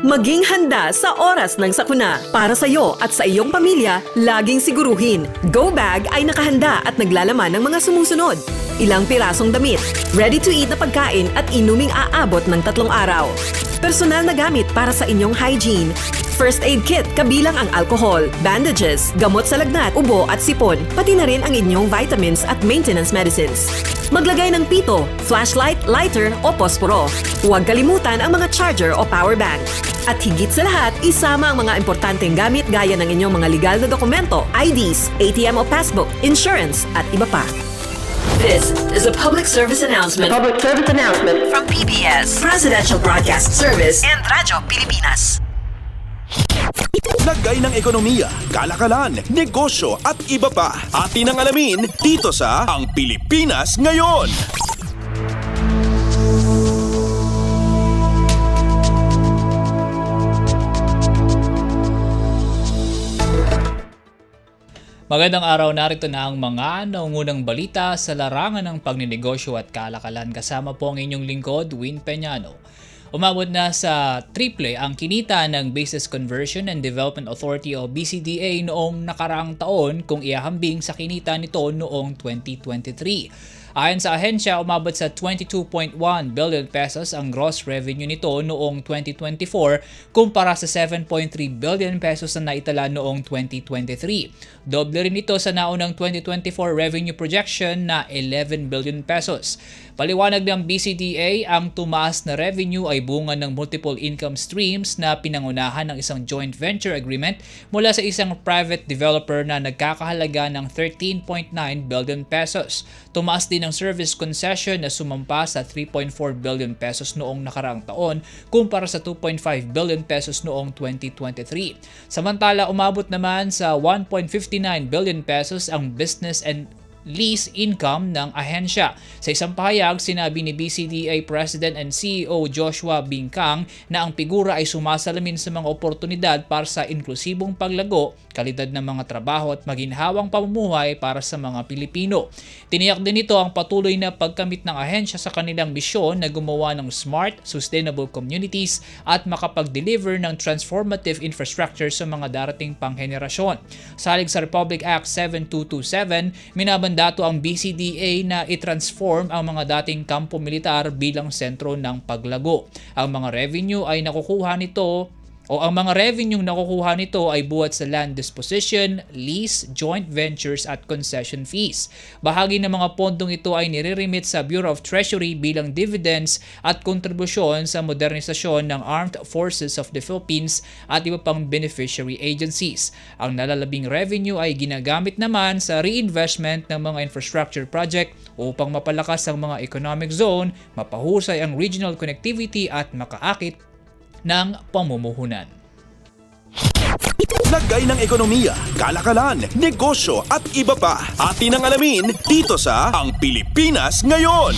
Maging handa sa oras ng sakuna. Para sa iyo at sa iyong pamilya, laging siguruhin. Go Bag ay nakahanda at naglalaman ng mga sumusunod. Ilang pirasong damit, ready-to-eat na pagkain at inuming aabot ng 3 araw. Personal na gamit para sa inyong hygiene. First aid kit kabilang ang alcohol, bandages, gamot sa lagnat, ubo at sipon, pati na rin ang inyong vitamins at maintenance medicines. Maglagay ng pito, flashlight, lighter o posporo. Huwag kalimutan ang mga charger o power bank. At higit sa lahat, isama ang mga importanteng gamit gaya ng inyong mga legal na dokumento, IDs, ATM o passbook, insurance at iba pa. This is a public service announcement. Public service announcement From PBS, Presidential Broadcast Service, and Radyo Pilipinas. Lagay ng ekonomiya, kalakalan, negosyo at iba pa. Atin ang alamin dito sa Ang Pilipinas Ngayon. Magandang araw, narito na ang mga naungunang balita sa larangan ng pagninegosyo at kalakalan. Kasama po ang inyong lingkod, Win Peñano. Umabot na sa triple ang kinita ng Business Conversion and Development Authority o BCDA noong nakaraang taon kung iahambing sa kinita nito noong 2023. Ayon sa ahensya, umabot sa 22.1 billion pesos ang gross revenue nito noong 2024 kumpara sa 7.3 billion pesos na naitala noong 2023. Doble rin ito sa naunang 2024 revenue projection na 11 billion pesos. Paliwanag ng BCDA, ang tumaas na revenue ay bunga ng multiple income streams na pinangunahan ng isang joint venture agreement mula sa isang private developer na nagkakahalaga ng 13.9 billion pesos. Tumaas din ang service concession na sumampa sa 3.4 billion pesos noong nakaraang taon kumpara sa 2.5 billion pesos noong 2023. Samantala, umabot naman sa 1.59 billion pesos ang business and lease income ng ahensya. Sa isang pahayag, sinabi ni BCDA President and CEO Joshua Bingkang na ang figura ay sumasalamin sa mga oportunidad para sa inklusibong paglago, kalidad ng mga trabaho at maginhawang pamumuhay para sa mga Pilipino. Tiniyak din ito ang patuloy na pagkamit ng ahensya sa kanilang misyon na gumawa ng smart, sustainable communities at makapag-deliver ng transformative infrastructure sa mga darating pang henerasyon. Salig sa Republic Act 7227, minabandato ang BCDA na i-transform ang mga dating kampo militar bilang sentro ng paglago. Ang mga revenue ay nakukuha nito ang mga revenue nakukuha nito ay buhat sa land disposition, lease, joint ventures at concession fees. Bahagi ng mga pondong ito ay nire-remit sa Bureau of Treasury bilang dividends at kontribusyon sa modernisasyon ng Armed Forces of the Philippines at iba pang beneficiary agencies. Ang nalalabing revenue ay ginagamit naman sa reinvestment ng mga infrastructure project upang mapalakas ang mga economic zone, mapahusay ang regional connectivity at makaakit ng pamumuhunan. Lagay ng ekonomiya, kalakalan, negosyo at iba pa. Atin ang alamin dito sa Ang Pilipinas Ngayon.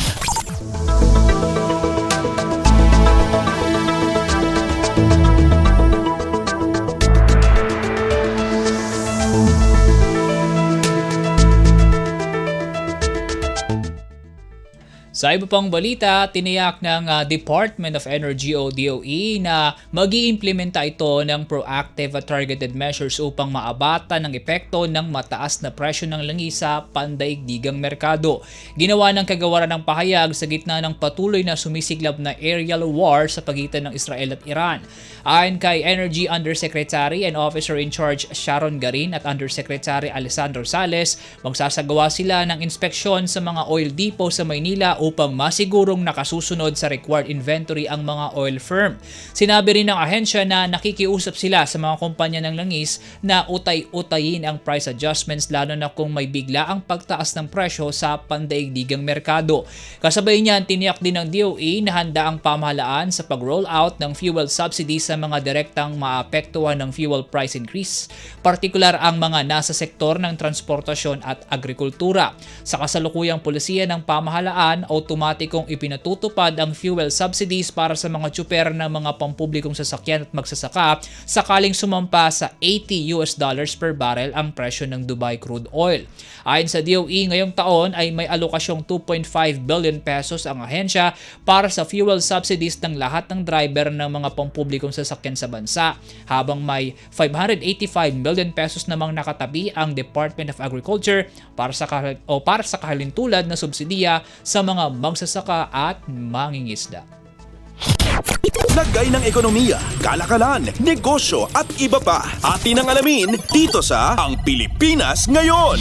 Sa iba pang balita, tiniyak ng Department of Energy o DOE na mag-iimplementa ito ng proactive at targeted measures upang maabatan ang epekto ng mataas na presyo ng langis sa pandaigdigang merkado. Ginawa ng kagawaran ng pahayag sa gitna ng patuloy na sumisiglab na aerial war sa pagitan ng Israel at Iran. Ayon kay Energy Undersecretary and Officer in Charge Sharon Garin at Undersecretary Alessandro Sales, magsasagawa sila ng inspeksyon sa mga oil depot sa Maynila upang masigurong nakasusunod sa required inventory ang mga oil firm. Sinabi rin ng ahensya na nakikiusap sila sa mga kumpanya ng langis na utay-utayin ang price adjustments lalo na kung may bigla ang pagtaas ng presyo sa pandaigdigang merkado. Kasabay niyan, tiniyak din ng DOE na handa ang pamahalaan sa pag-roll out ng fuel subsidies sa mga direktang maapektuhan ng fuel price increase, partikular ang mga nasa sektor ng transportasyon at agrikultura. Sa kasalukuyang polisiya ng pamahalaan, automatikong ipinatutupad ang fuel subsidies para sa mga tsuper ng mga pampublikong sasakyan at magsasaka sakaling sumampa sa $80 per barrel ang presyo ng Dubai crude oil. Ayon sa DOE, ngayong taon ay may alokasyong 2.5 billion pesos ang ahensya para sa fuel subsidies ng lahat ng driver ng mga pampublikong sasakyan sa bansa, habang may 585 million pesos namang nakatabi ang Department of Agriculture para sa kahalintulad na subsidiya sa mga magsasaka at mangingisda. Lagay ng ekonomiya, kalakalan, negosyo at iba pa. Atin ang alamin dito sa Ang Pilipinas Ngayon.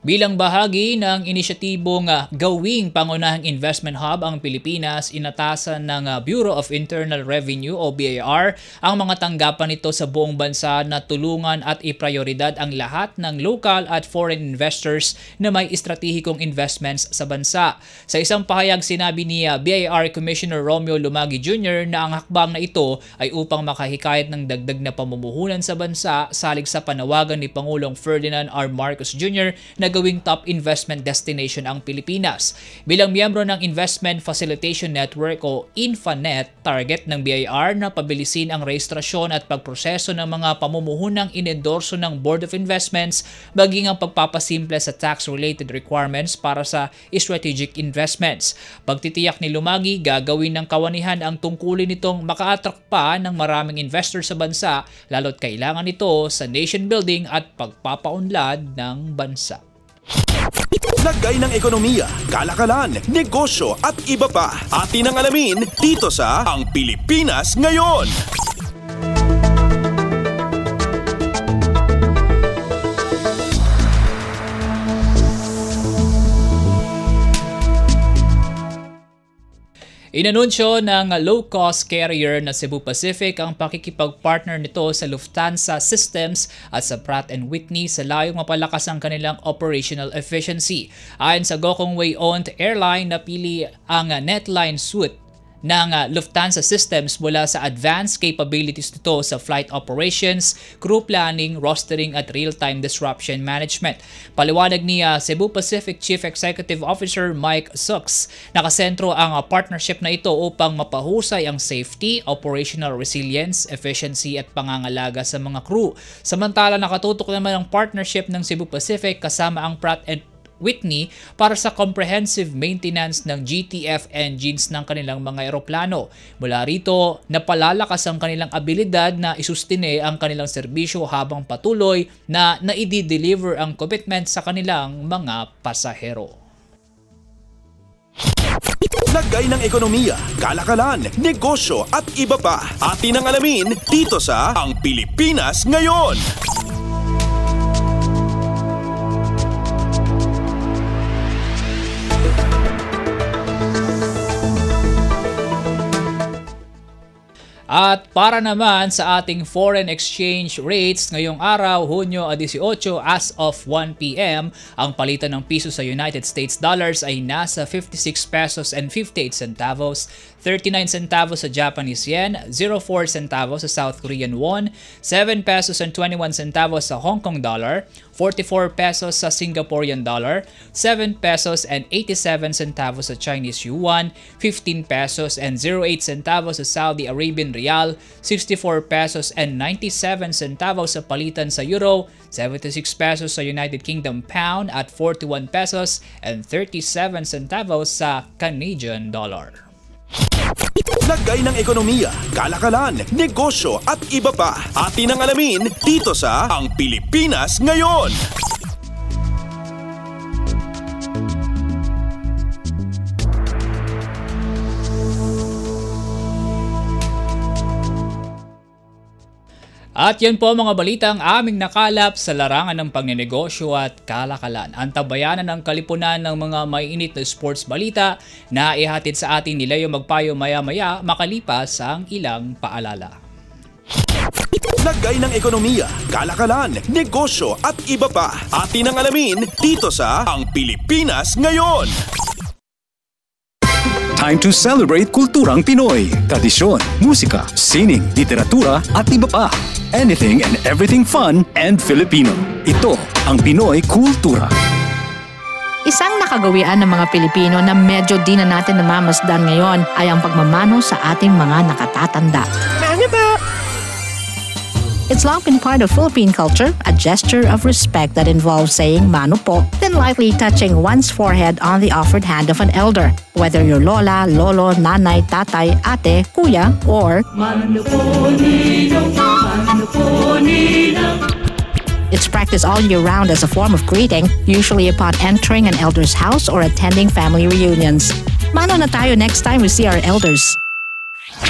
Bilang bahagi ng inisyatibong gawing pangunahing investment hub ang Pilipinas, inatasan ng Bureau of Internal Revenue o BIR ang mga tanggapan nito sa buong bansa na tulungan at iprioridad ang lahat ng local at foreign investors na may estratehikong investments sa bansa. Sa isang pahayag, sinabi ni BIR Commissioner Romeo Lumagi Jr. na ang hakbang na ito ay upang makahikayat ng dagdag na pamumuhunan sa bansa salig sa panawagan ni Pangulong Ferdinand R. Marcos Jr. na gawing top investment destination ang Pilipinas. Bilang miyembro ng Investment Facilitation Network o InfaNet, target ng BIR na pabilisin ang rehistrasyon at pagproseso ng mga pamumuhunang inendorso ng Board of Investments, maging ang pagpapasimple sa tax-related requirements para sa strategic investments. Pagtitiyak ni Lumagi, gagawin ng kawanihan ang tungkulin nitong maka-attract pa ng maraming investors sa bansa, lalo't kailangan ito sa nation building at pagpapaunlad ng bansa. Lagay ng ekonomiya, kalakalan, negosyo at iba pa. Atin ang alamin dito sa Ang Pilipinas Ngayon. Inanunsyo ng low-cost carrier na Cebu Pacific ang pakikipag-partner nito sa Lufthansa Systems at sa Pratt & Whitney sa layong mapalakas ang kanilang operational efficiency. Ayon sa Gokongwei-owned airline, napili ang Netline suite ng Lufthansa Systems mula sa advanced capabilities nito sa flight operations, crew planning, rostering at real-time disruption management. Paliwanag ni Cebu Pacific Chief Executive Officer Mike Sux, nakasentro ang partnership na ito upang mapahusay ang safety, operational resilience, efficiency at pangangalaga sa mga crew. Samantala, nakatutok naman ang partnership ng Cebu Pacific kasama ang Pratt & Whitney para sa comprehensive maintenance ng GTF engines ng kanilang mga eroplano. Mula rito, napalalakas ang kanilang abilidad na isustine ang kanilang serbisyo habang patuloy na naidi-deliver ang commitment sa kanilang mga pasahero. Lagay ng ekonomiya, kalakalan, negosyo at iba pa. Atin ang alamin dito sa Ang Pilipinas Ngayon. At para naman sa ating foreign exchange rates ngayong araw, Hunyo 18 as of 1 p.m., ang palitan ng piso sa United States dollars ay nasa 56 pesos and 58 centavos, 39 centavos sa Japanese yen, 04 centavos sa South Korean won, 7 pesos and 21 centavos sa Hong Kong dollar, 44 pesos sa Singaporean dollar, 7 pesos and 87 centavos sa Chinese yuan, 15 pesos and 08 centavos sa Saudi Arabian Riyal, 64 pesos and 97 centavos sa palitan sa Euro, 76 pesos sa United Kingdom Pound at 41 pesos and 37 centavos sa Canadian Dollar. Lagay ng ekonomiya, kalakalan, negosyo at iba pa. Atin ang alamin dito sa Ang Pilipinas Ngayon. At yan po mga balitang aming nakalap sa larangan ng pagnenegosyo at kalakalan. Ang tabayanan ng kalipunan ng mga maiinit na sports balita na ihatid sa atin ni Leo Magpayo maya-maya makalipas ang ilang paalala. Lagay ng ekonomiya, kalakalan, negosyo at iba pa. Atin ang alamin dito sa Ang Pilipinas Ngayon. Time to celebrate kulturang Pinoy, tradisyon, musika, sining, literatura at iba pa. Anything and everything fun and Filipino. Ito ang Pinoy Kultura. Isang nakagawian ng mga Pilipino na medyo di na natin namamasdan ngayon ay ang pagmamano sa ating mga nakatatanda. Ano ba? It's long been part of Philippine culture, a gesture of respect that involves saying mano po, then lightly touching one's forehead on the offered hand of an elder, whether you're lola, lolo, nanay, tatay, ate, kuya, or mano po ninong, mano po ninong. It's practiced all year round as a form of greeting, usually upon entering an elder's house or attending family reunions. Mano na tayo next time we see our elders.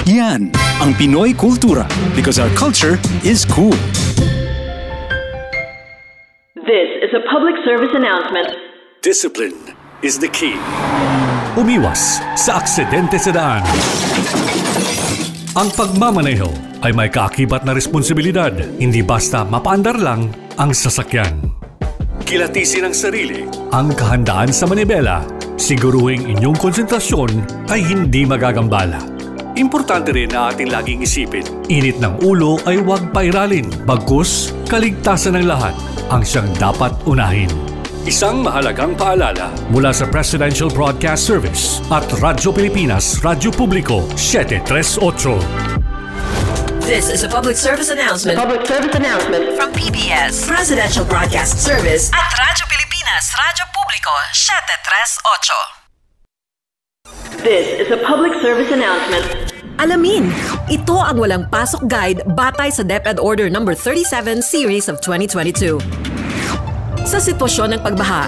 Yan ang Pinoy Kultura because our culture is cool. This is a public service announcement. Discipline is the key. Umiwas sa aksidente sa daan. Ang pagmamaneho ay may kaakibat na responsibilidad, hindi basta mapaandar lang ang sasakyan. Kilatisin ang sarili, ang kahandaan sa manibela, siguruhing inyong konsentrasyon ay hindi magagambala. Importante rin na ating laging isipin, init ng ulo ay huwag pairalin, bagkus kaligtasan ng lahat ang siyang dapat unahin. Isang mahalagang paalala mula sa Presidential Broadcast Service at Radyo Pilipinas, Radyo Publiko 738. This is a public service announcement. Public service announcement From PBS, Presidential Broadcast Service at Radyo Pilipinas, Radyo Publiko 738. This is a public service announcement. Alamin, ito ang walang pasok guide batay sa DepEd Order No. 37 Series of 2022. Sa sitwasyon ng pagbaha,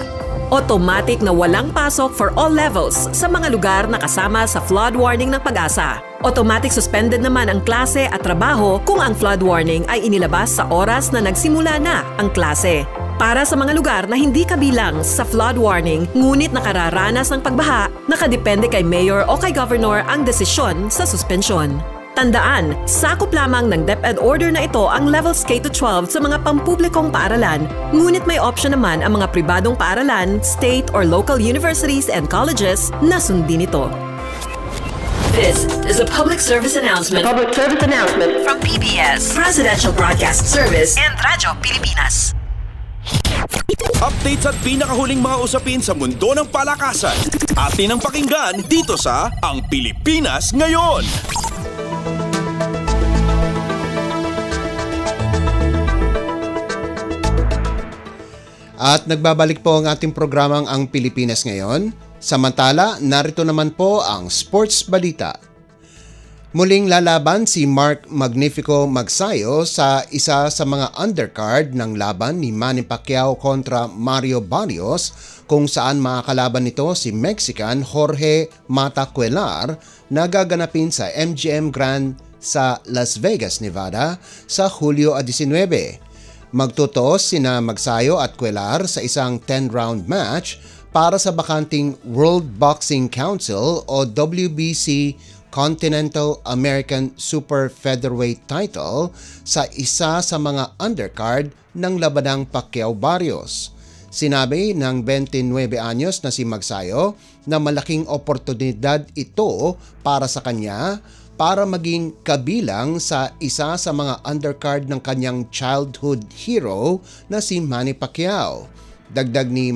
automatic na walang pasok for all levels sa mga lugar na kasama sa flood warning ng Pag-asa. Automatic suspended naman ang klase at trabaho kung ang flood warning ay inilabas sa oras na nagsimula na ang klase. Para sa mga lugar na hindi kabilang sa flood warning ngunit nakararanas ng pagbaha, nakadepende kay Mayor o kay Governor ang desisyon sa suspensyon. Tandaan, sakop lamang ng DepEd Order na ito ang levels K-12 sa mga pampublikong paaralan, ngunit may option naman ang mga pribadong paaralan, state or local universities and colleges na sundin ito. This is a public service announcement. Public service announcement From PBS, Presidential Broadcast Service and Radyo Pilipinas. Updates at pinakahuling mga usapin sa mundo ng palakasan. Atin ang pakinggan dito sa Ang Pilipinas Ngayon. At nagbabalik po ang ating programang Ang Pilipinas Ngayon. Samantala, narito naman po ang sports balita. Muling lalaban si Mark Magnifico Magsayo sa isa sa mga undercard ng laban ni Manny Pacquiao kontra Mario Barrios kung saan makakalaban nito si Mexican Jorge Mata Cuellar na gaganapin sa MGM Grand sa Las Vegas, Nevada sa Hulyo 19. Magtutos sina Magsayo at Cuellar sa isang 10-round match para sa bakanting World Boxing Council o WBC Continental American Super Featherweight title sa isa sa mga undercard ng labanang Pacquiao-Barrios. Sinabi ng 29 anyos na si Magsayo na malaking oportunidad ito para sa kanya para maging kabilang sa isa sa mga undercard ng kanyang childhood hero na si Manny Pacquiao. Dagdag ni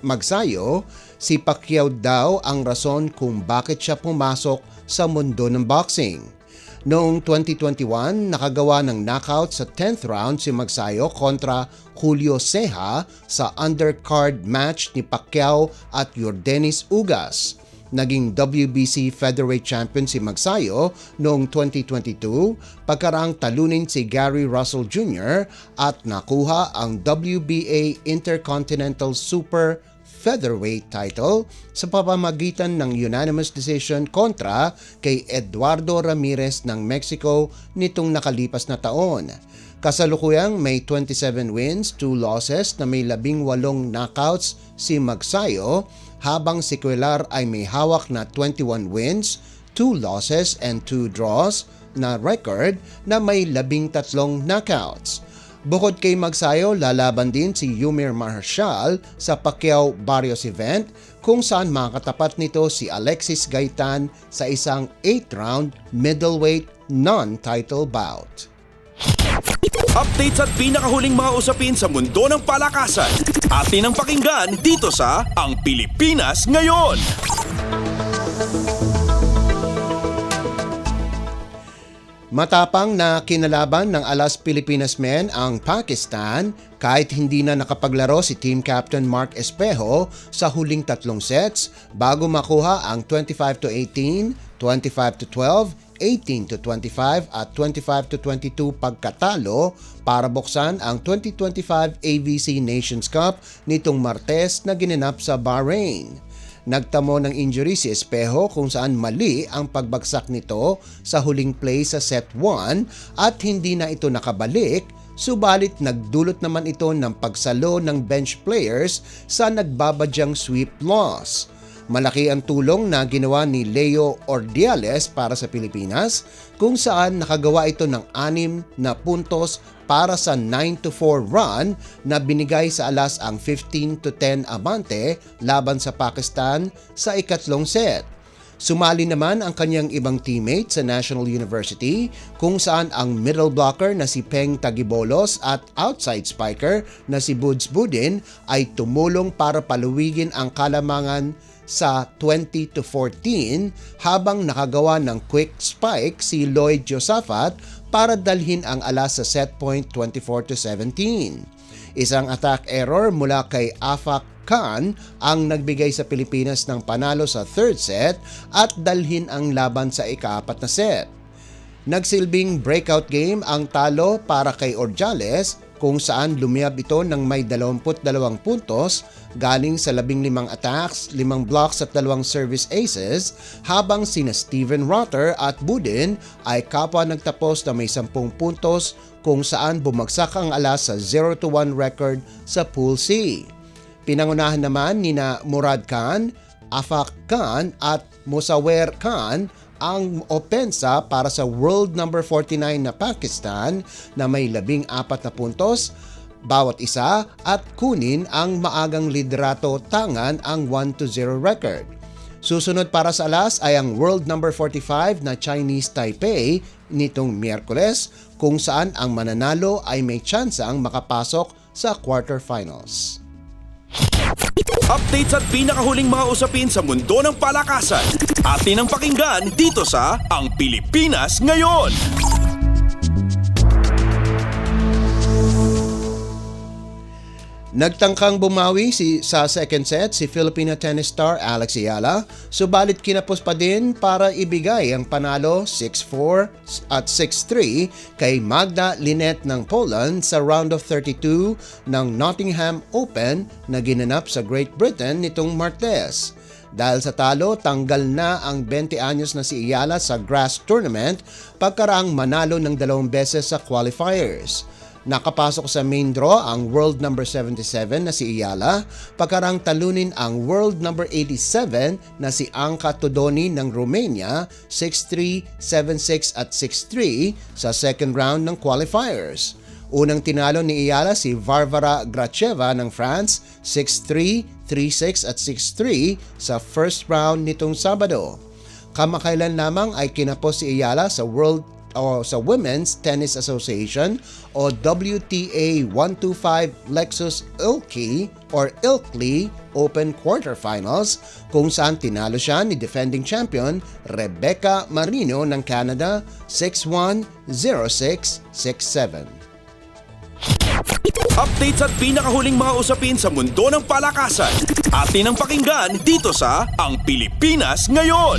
Magsayo, si Pacquiao daw ang rason kung bakit siya pumasok sa mundo ng boxing. Noong 2021, nakagawa ng knockout sa 10th round si Magsayo kontra Julio Ceja sa undercard match ni Pacquiao at Yordenis Ugas. Naging WBC Featherweight Champion si Magsayo noong 2022 pagkaraang talunin si Gary Russell Jr. at nakuha ang WBA Intercontinental Super featherweight title sa pamamagitan ng unanimous decision kontra kay Eduardo Ramirez ng Mexico nitong nakalipas na taon. Kasalukuyang may 27 wins, 2 losses na may 18 knockouts si Magsayo, habang si Cuellar ay may hawak na 21 wins, 2 losses and 2 draws na record na may 13 knockouts. Bukod kay Magsayo, lalaban din si Yumir Marshall sa Pacquiao Barrios event kung saan makakatapat nito si Alexis Gaitan sa isang 8-round middleweight non-title bout. Updates at pinakahuling mga usapin sa mundo ng palakasan. Atin ang pakinggan dito sa Ang Pilipinas Ngayon. Matapang na kinalaban ng Alas Pilipinas Men ang Pakistan kahit hindi na nakapaglaro si team captain Mark Espejo sa huling 3 sets bago makuha ang 25-18, 25-12, 18-25 at 25-22 pagkatalo para buksan ang 2025 AVC Nations Cup nitong Martes na ginanap sa Bahrain. Nagtamo ng injury si Espejo kung saan mali ang pagbagsak nito sa huling play sa set 1 at hindi na ito nakabalik, subalit nagdulot naman ito ng pagsalo ng bench players sa nagbabadyang sweep loss. Malaki ang tulong na ginawa ni Leo Ordiales para sa Pilipinas kung saan nakagawa ito ng 6 na puntos para sa 9-4 run na binigay sa Alas ang 15-10 abante laban sa Pakistan sa ikatlong set. Sumali naman ang kanyang ibang teammate sa National University kung saan ang middle blocker na si Peng Tagibolos at outside spiker na si Buds Budin ay tumulong para paluwigin ang kalamangan sa 20-14 habang nakagawa ng quick spike si Lloyd Josaphat para dalhin ang Alas sa set point 24-17. Isang attack error mula kay Afak Khan ang nagbigay sa Pilipinas ng panalo sa third set at dalhin ang laban sa ika-4 na set. Nagsilbing breakout game ang talo para kay Ordiales kung saan lumiyab ito ng may 22 puntos galing sa 15 attacks, 5 blocks at 2 service aces, habang sina Steven Rotter at Budin ay kapwa nagtapos na may 10 puntos kung saan bumagsak ang Alas sa 0-1 record sa Pool C. Pinangunahan naman nina Murad Khan, Afak Khan at Musawer Khan ang opensa para sa world number 49 na Pakistan na may 14 na puntos bawat isa at kunin ang maagang liderato tangan ang 1-0 record. Susunod para sa Alas ay ang world number 45 na Chinese Taipei nitong Miyerkules kung saan ang mananalo ay may tsansang makapasok sa quarterfinals. Updates at pinakahuling mga usapin sa mundo ng palakasan. Atin ang pakinggan dito sa Ang Pilipinas Ngayon. Nagtangkang bumawi sa second set si Filipino tennis star Alex Ayala, subalit kinapos pa din para ibigay ang panalo 6-4 at 6-3 kay Magda Linette ng Poland sa round of 32 ng Nottingham Open na ginanap sa Great Britain nitong Martes. Dahil sa talo, tanggal na ang 20 anyos na si Ayala sa grass tournament pagkaraang manalo ng 2 beses sa qualifiers. Nakapasok sa main draw ang world number 77 na si Ayala pagkarang talunin ang world number 87 na si Anca Todoni ng Romania 6-3, 7-6 at 6-3 sa second round ng qualifiers. Unang tinalo ni Ayala si Varvara Gracheva ng France 6-3, 3-6 at 6-3 sa first round nitong Sabado. Kamakailan lamang ay kinapos si Ayala sa sa Women's Tennis Association o WTA 125 Lexus Ilkley Open Quarterfinals kung saan tinalo siya ni defending champion Rebecca Marino ng Canada 6-1, 0-6, 6-7. Updates at pinakahuling mga usapin sa mundo ng palakasan. Atin ang pakinggan dito sa Ang Pilipinas Ngayon.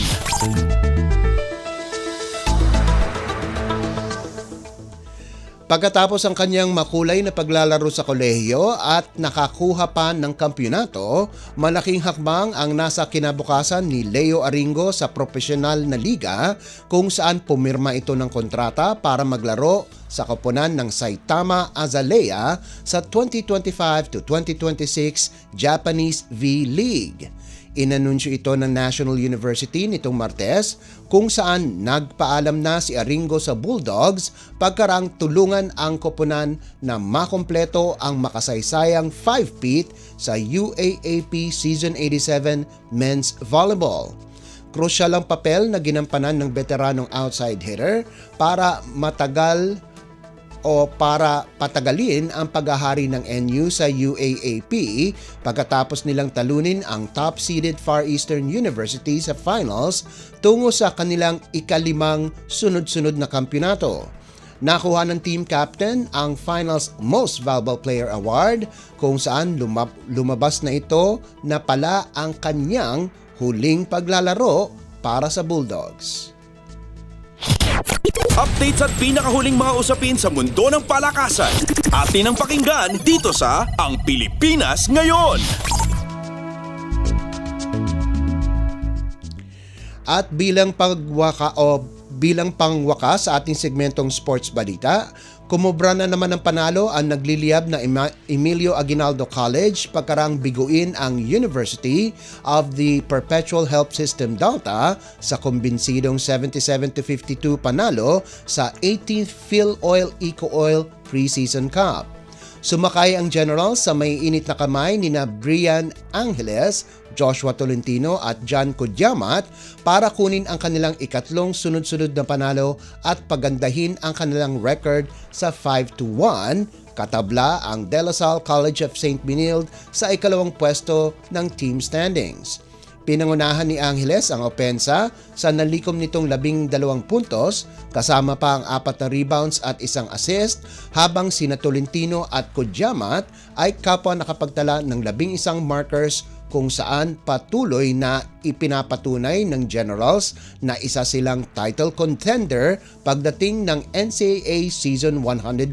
Pagkatapos ang kanyang makulay na paglalaro sa kolehiyo at nakakuha pa ng kampyonato, malaking hakbang ang nasa kinabukasan ni Leo Aringo sa profesional na liga kung saan pumirma ito ng kontrata para maglaro sa koponan ng Saitama Azalea sa 2025 to 2026 Japanese V-League. Inanunsyo ito ng National University nitong Martes kung saan nagpaalam na si Aringo sa Bulldogs pagkarang tulungan ang koponan na makompleto ang makasaysayang 5-peat sa UAAP Season 87 Men's Volleyball. Krusyal ang papel na ginampanan ng veteranong outside hitter para patagalin ang paghahari ng NU sa UAAP pagkatapos nilang talunin ang top-seeded Far Eastern University sa finals tungo sa kanilang ikalimang sunod-sunod na kampyonato. Nakuha ng team captain ang Finals Most Valuable Player Award kung saan lumabas na ito na pala ang kanyang huling paglalaro para sa Bulldogs. Updates at pinakahuling mga usapin sa mundo ng palakasan. Atin ang pakinggan dito sa Ang Pilipinas Ngayon. At bilang pangwakas sa ating segmentong sports balita, kumubra na naman ng panalo ang nagliliyab na Emilio Aguinaldo College pagkarang biguin ang University of the Perpetual Help System Delta sa kumbinsidong 77-52 panalo sa 18th PhilOil Eco-Oil Preseason Cup. Sumakay ang Generals sa may init na kamay nina Brian Angeles, Joshua Tolentino at John Kudyamat para kunin ang kanilang ikatlong sunod-sunod na panalo at pagandahin ang kanilang record sa 5-1, katabla ang De La Salle College of St. Benilde sa ikalawang pwesto ng team standings. Pinangunahan ni Angeles ang opensa sa nalikom nitong 12 puntos kasama pa ang 4 na rebounds at 1 assist habang sina Tolentino at Kudyamat ay kapwa nakapagtala ng 11 markers kung saan patuloy na ipinapatunay ng Generals na isa silang title contender pagdating ng NCAA Season 101.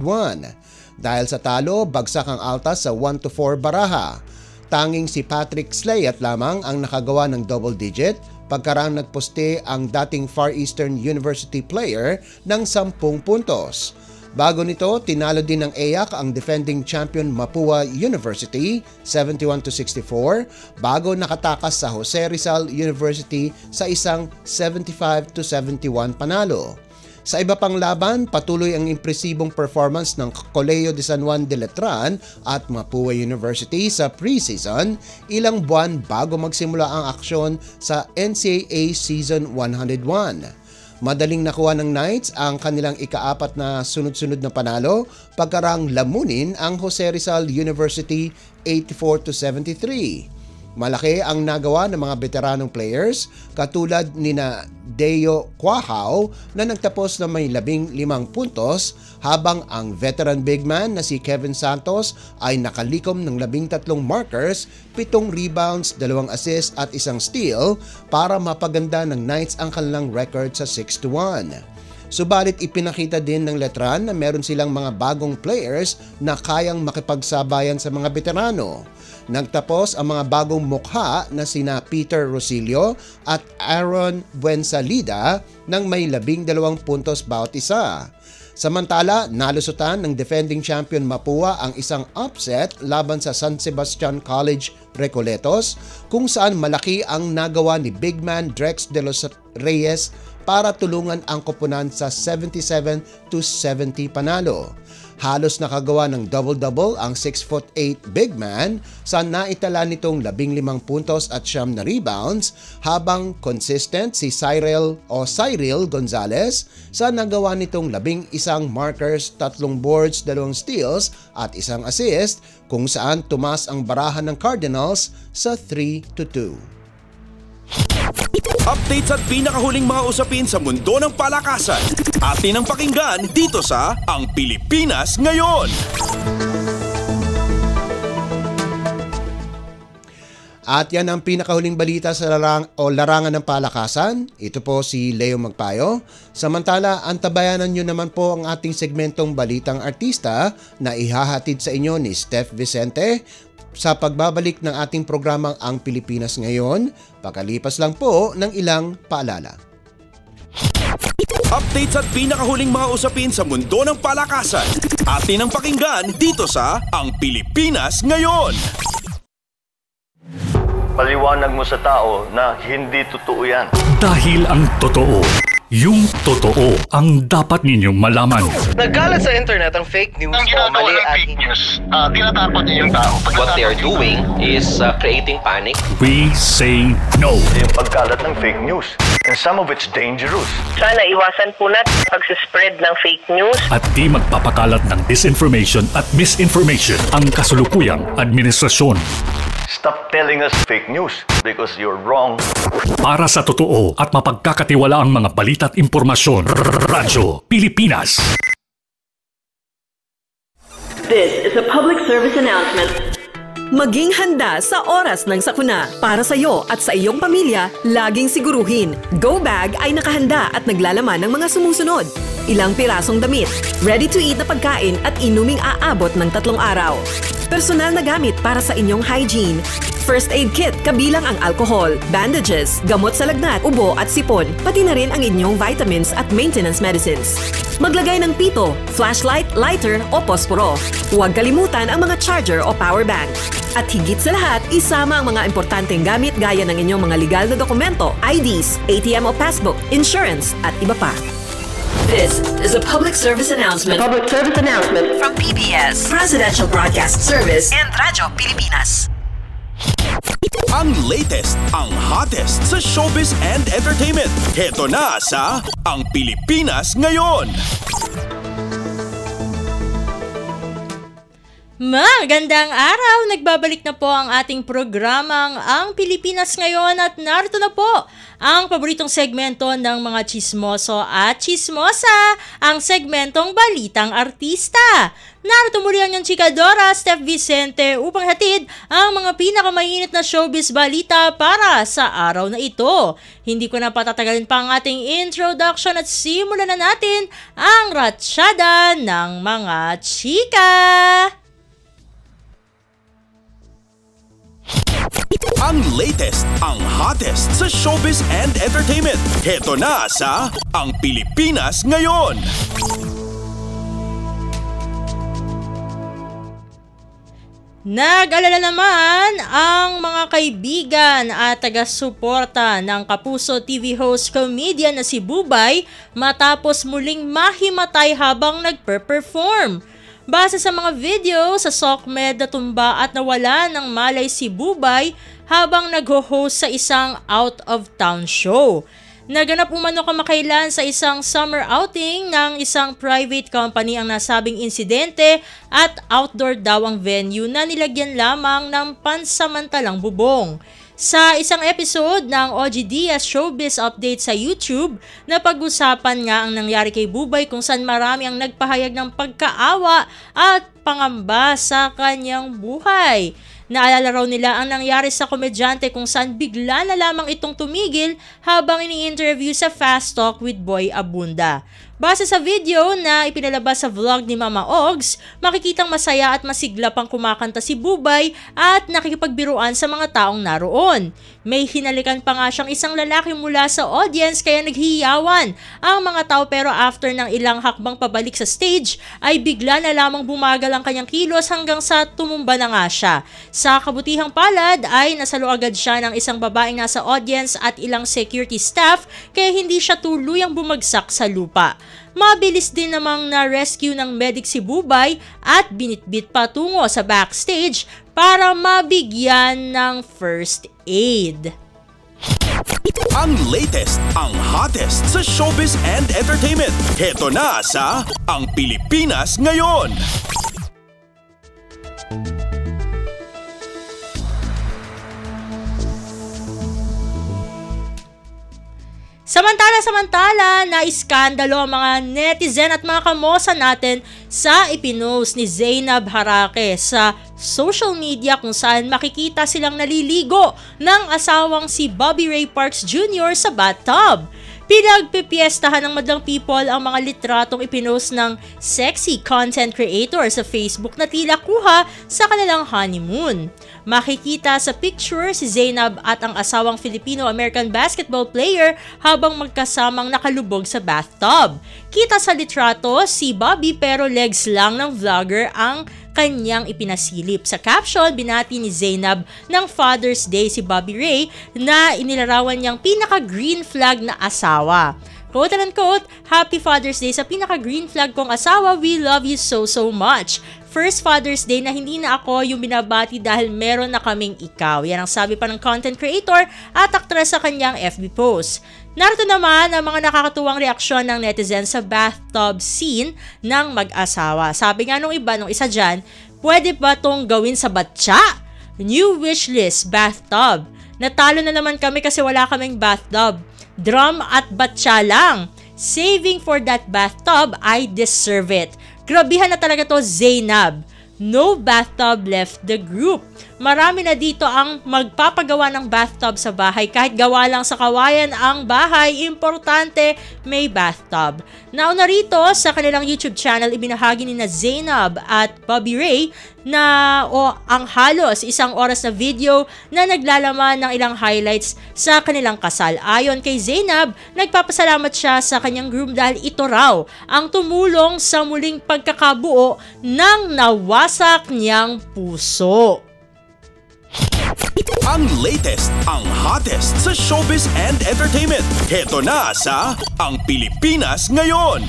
Dahil sa talo, bagsak ang Altas sa 1-4 baraha. Tanging si Patrick Slayat lamang ang nakagawa ng double digit pagkarang nagposte ang dating Far Eastern University player ng 10 puntos. Bago nito, tinalo din ng EAC ang defending champion Mapua University 71-64 bago nakatakas sa Jose Rizal University sa isang 75-71 panalo. Sa iba pang laban, patuloy ang impresibong performance ng Colegio de San Juan de Letran at Mapua University sa preseason ilang buwan bago magsimula ang aksyon sa NCAA Season 101. Madaling nakuha ng Knights ang kanilang ika-4 na sunod-sunod na panalo pagkarang lamunin ang Jose Rizal University 84-73. Malaki ang nagawa ng mga veteranong players katulad nina Deo Quahao na nagtapos na may 15 puntos habang ang veteran big man na si Kevin Santos ay nakalikom ng 13 markers, 7 rebounds, 2 assists at 1 steal para mapaganda ng Knights ang kanilang record sa 6-1. Subalit ipinakita din ng Letran na meron silang mga bagong players na kayang makipagsabayan sa mga veterano. Nagtapos ang mga bagong mukha na sina Peter Rosilio at Aaron Buensalida ng may 12 puntos bawat isa. Samantala, nalusutan ng defending champion Mapua ang isang upset laban sa San Sebastian College Recoletos kung saan malaki ang nagawa ni big man Drex de los Reyes para tulungan ang koponan sa 77-70 panalo. Halos nakagawa ng double-double ang 6'8" big man sa naitala nitong 15 puntos at 9 na rebounds habang consistent si Cyril Gonzalez sa nagawa nitong 11 markers, 3 boards, 2 steals at 1 assist kung saan tumas ang barahan ng Cardinals sa 3-2. Updates at pinakahuling mga usapin sa mundo ng palakasan. Atin ang pakinggan dito sa Ang Pilipinas Ngayon. At yan ang pinakahuling balita sa larangan ng palakasan. Ito po si Leo Magpayo. Samantala, antabayanan nyo naman po ang ating segmentong Balitang Artista na ihahatid sa inyo ni Steph Vicente sa pagbabalik ng ating programang Ang Pilipinas Ngayon, pakalipas lang po ng ilang paalala. Updates at pinakahuling mga usapin sa mundo ng palakasan. Atin ang pakinggan dito sa Ang Pilipinas Ngayon. Paliwanag mo sa tao na hindi totoo yan. Dahil ang totoo, yung totoo ang dapat ninyong malaman. Nagkalat sa internet ang fake news o mali at fake news. Tinatapon niyo yung tao. What they are doing is creating panic. We say no. Yung pagkalat ng fake news. And some of it's dangerous. Sana iwasan po natin pag-spread ng fake news. At di magpapakalat ng disinformation at misinformation ang kasulukuyang administrasyon. Stop telling us fake news because you're wrong. Para sa totoo at mapagkakatiwalaang mga balita at impormasyon, Radyo Pilipinas. This is a public service announcement. Maging handa sa oras ng sakuna. Para sa iyo at sa iyong pamilya, laging siguruhin. Go Bag ay nakahanda at naglalaman ng mga sumusunod. Ilang pirasong damit, ready-to-eat na pagkain at inuming aabot ng 3 araw. Personal na gamit para sa inyong hygiene. First aid kit kabilang ang alcohol, bandages, gamot sa lagnat, ubo at sipon, pati na rin ang inyong vitamins at maintenance medicines. Maglagay ng pito, flashlight, lighter o posporo. Huwag kalimutan ang mga charger o power bank. At higit sa lahat, isama ang mga importanteng gamit gaya ng inyong mga legal na dokumento, IDs, ATM o passbook, insurance at iba pa. This is a public service announcement. Public service announcement From PBS, Presidential Broadcast Service, and Radyo Pilipinas. Ang latest, ang hottest sa showbiz and entertainment. Heto na sa Ang Pilipinas Ngayon. Magandang araw! Nagbabalik na po ang ating programang Ang Pilipinas Ngayon at narito na po ang paboritong segmento ng mga chismoso at chismosa, ang segmentong Balitang Artista. Narito muli ang iyong chikadora, Steph Vicente, upang hatid ang mga pinakamainit na showbiz balita para sa araw na ito. Hindi ko na patatagalin pa ang ating introduction at simulan na natin ang ratsyada ng mga chika. Ang latest, ang hottest sa showbiz and entertainment. Heto na sa Ang Pilipinas Ngayon. Nag-alala naman ang mga kaibigan at taga-suporta ng Kapuso TV host comedian na si Bubay matapos muling mahimatay habang nagpe-perform. Base sa mga video sa SOCMED na tumba at nawala ng malay si Bubay habang nag-host sa isang out-of-town show. Naganap umano kamakailan sa isang summer outing ng isang private company ang nasabing insidente at outdoor daw ang venue na nilagyan lamang ng pansamantalang bubong. Sa isang episode ng OG Diaz Showbiz Update sa YouTube, napag-usapan nga ang nangyari kay Bubay kung saan marami ang nagpahayag ng pagkaawa at pangamba sa kanyang buhay. Naalala raw nila ang nangyari sa komedyante kung saan bigla na lamang itong tumigil habang ini-interview sa Fast Talk with Boy Abunda. Base sa video na ipinalabas sa vlog ni Mama Ogs, makikitang masaya at masigla pang kumakanta si Bubay at nakikipagbiruan sa mga taong naroon. May hinalikan pa nga siyang isang lalaki mula sa audience kaya naghihiyawan ang mga tao, pero after ng ilang hakbang pabalik sa stage ay bigla na lamang bumagal ang kanyang kilos hanggang sa tumumba na nga siya. Sa kabutihang palad ay nasalo agad siya ng isang babaeng nasa audience at ilang security staff kaya hindi siya tuluyang bumagsak sa lupa. Mabilis din namang na-rescue ng medic si Bubay at binitbit patungo sa backstage para mabigyan ng first aid. Ang latest, ang hottest sa showbiz and entertainment. Heto na sa Ang Pilipinas Ngayon. Samantala, na iskandalo ang mga netizen at mga kamosa natin sa ipinost ni Zainab Harake sa social media kung saan makikita silang naliligo ng asawang si Bobby Ray Parks Jr. sa bathtub. Pinagpipiestahan ng madlang people ang mga litratong ipinost ng sexy content creator sa Facebook na tila kuha sa kanilang honeymoon. Makikita sa picture si Zainab at ang asawang Filipino-American basketball player habang magkasamang nakalubog sa bathtub. Kita sa litrato si Bobby pero legs lang ng vlogger ang kanyang ipinasilip. Sa caption, binati ni Zainab ng Father's Day si Bobby Ray na inilarawan niyang pinaka-green flag na asawa. Quote and unquote, Happy Father's Day sa pinaka-green flag kong asawa, we love you so much. First Father's Day na hindi na ako yung binabati dahil meron na kaming ikaw. Yan ang sabi pa ng content creator at aktres sa kanyang FB post. Narito naman ang mga nakakatuwang reaksyon ng netizens sa bathtub scene ng mag-asawa. Sabi nga nung isa dyan, pwede ba tong gawin sa batya? New wishlist, bathtub. Natalo na naman kami kasi wala kaming bathtub. Drum at batya lang. Saving for that bathtub, I deserve it. Grabihan na talaga to, Zainab. No bathtub left the group. Marami na dito ang magpapagawa ng bathtub sa bahay. Kahit gawa lang sa kawayan ang bahay, importante may bathtub. Nauna rito sa kanilang YouTube channel, ibinahagi ni na Zainab at Bobby Ray na ang halos 1 oras na video na naglalaman ng ilang highlights sa kanilang kasal. Ayon kay Zainab, nagpapasalamat siya sa kanyang groom dahil ito raw ang tumulong sa muling pagkakabuo ng nawasak niyang puso. Ang latest, ang hottest sa showbiz and entertainment. Heto na sa Ang Pilipinas Ngayon.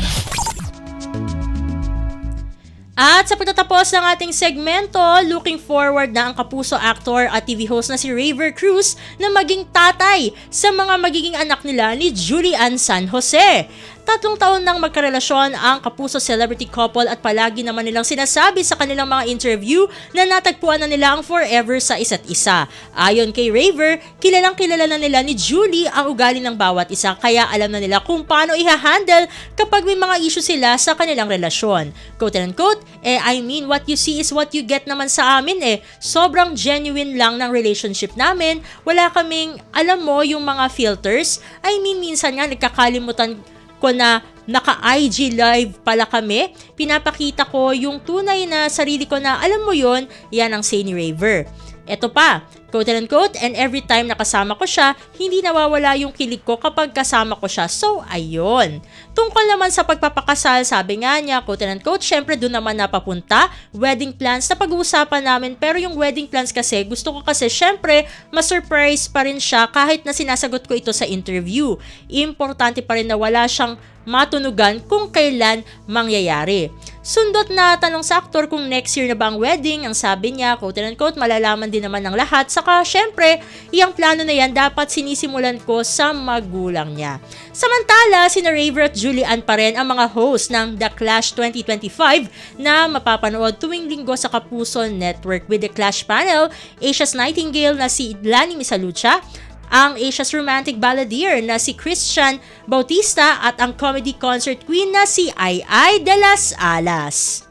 At sa pagtatapos ng ating segmento, looking forward na ang kapuso actor at TV host na si Raver Cruz na maging tatay sa mga magiging anak nila ni Julie Ann San Jose. 3 taon nang magkarelasyon ang kapuso celebrity couple at palagi naman nilang sinasabi sa kanilang mga interview na natagpuan na nila ang forever sa isa't isa. Ayon kay Raver, kilalang-kilala na nila ni Julie ang ugali ng bawat isa kaya alam na nila kung paano i-handle kapag may mga issue sila sa kanilang relasyon. Quote and unquote, I mean what you see is what you get naman sa amin Sobrang genuine lang ng relationship namin. Wala kaming, alam mo, yung mga filters. I mean, minsan nga nagkakalimutan ko na naka-IG live pala kami. Pinapakita ko yung tunay na sarili ko na alam mo yon, yan ang say ni Raver. Eto pa, quote and unquote, and every time nakasama ko siya, hindi nawawala yung kilig ko kapag kasama ko siya. So, ayun. Tungkol naman sa pagpapakasal, sabi nga niya, quote and unquote, syempre doon naman napapunta, wedding plans na pag-uusapan namin, pero yung wedding plans kasi, gusto ko kasi syempre, ma-surprise pa rin siya kahit na sinasagot ko ito sa interview. Importante pa rin na wala siyang matunugan kung kailan mangyayari. Sundot na tanong sa aktor kung next year na ba ang wedding, ang sabi niya, quote and unquote, malalaman din naman ng lahat. Saka syempre, iyang plano na yan dapat sinisimulan ko sa magulang niya. Samantala, sina Raver at Julie Ann pa rin ang mga host ng The Clash 2025 na mapapanood tuwing linggo sa Kapuso Network with The Clash panel, Asia's Nightingale na si Lani Misalucha, ang Asia's Romantic Balladeer na si Christian Bautista at ang Comedy Concert Queen na si Ai Ai de las Alas.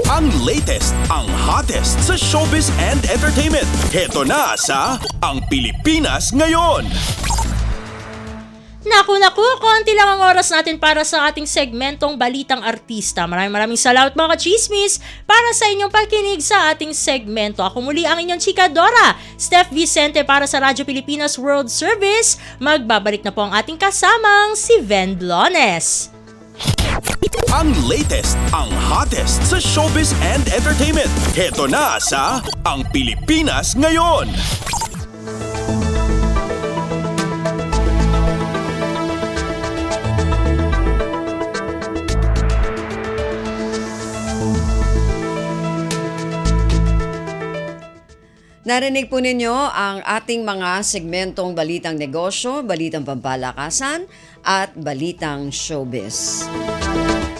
Ang latest, ang hottest sa showbiz and entertainment. Heto na sa Ang Pilipinas Ngayon. Naku, konti lang ang oras natin para sa ating segmentong Balitang Artista. Maraming salamat mga chismis para sa inyong pakikinig sa ating segmento. Ako muli ang inyong chika Dora, Steph Vicente para sa Radyo Pilipinas World Service. Magbabalik na po ang ating kasamang si Ven Blones. Ang latest, ang hottest sa showbiz and entertainment. Heto na sa Ang Pilipinas Ngayon. Narinig po ninyo ang ating mga segmentong Balitang Negosyo, Balitang Pampalakasan at Balitang Showbiz.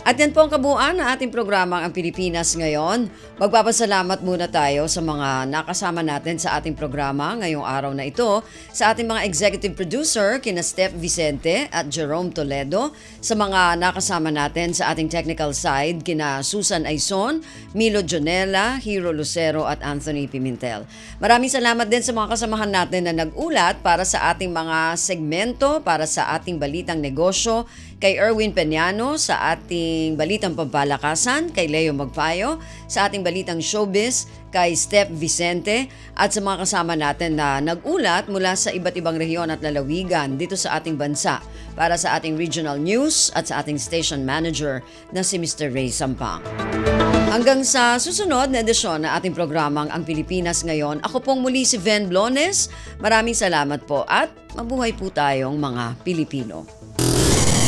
At yan po ang kabuuan ng ating programang Ang Pilipinas Ngayon. Magpapasalamat muna tayo sa mga nakasama natin sa ating programa ngayong araw na ito. Sa ating mga executive producer, kina Steph Vicente at Jerome Toledo. Sa mga nakasama natin sa ating technical side, kina Susan Aizon, Milo Jonella, Hero Lucero at Anthony Pimentel. Maraming salamat din sa mga kasamahan natin na nag-ulat para sa ating mga segmento, para sa ating balitang negosyo, kay Erwin Peñano sa ating balitang pampalakasan, kay Leo Magpayo sa ating balitang showbiz, kay Steph Vicente at sa mga kasama natin na nag-ulat mula sa iba't ibang rehiyon at lalawigan dito sa ating bansa para sa ating regional news at sa ating station manager na si Mr. Ray Sampang. Hanggang sa susunod na edisyon na ating programang Ang Pilipinas Ngayon, ako pong muli si Ven Blones. Maraming salamat po at mabuhay po tayong mga Pilipino.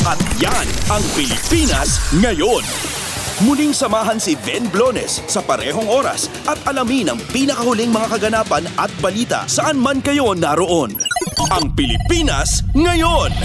At yan ang Pilipinas Ngayon. Muling samahan si Ven Blones sa parehong oras at alamin ang pinakahuling mga kaganapan at balita saan man kayo naroon. Ang Pilipinas Ngayon.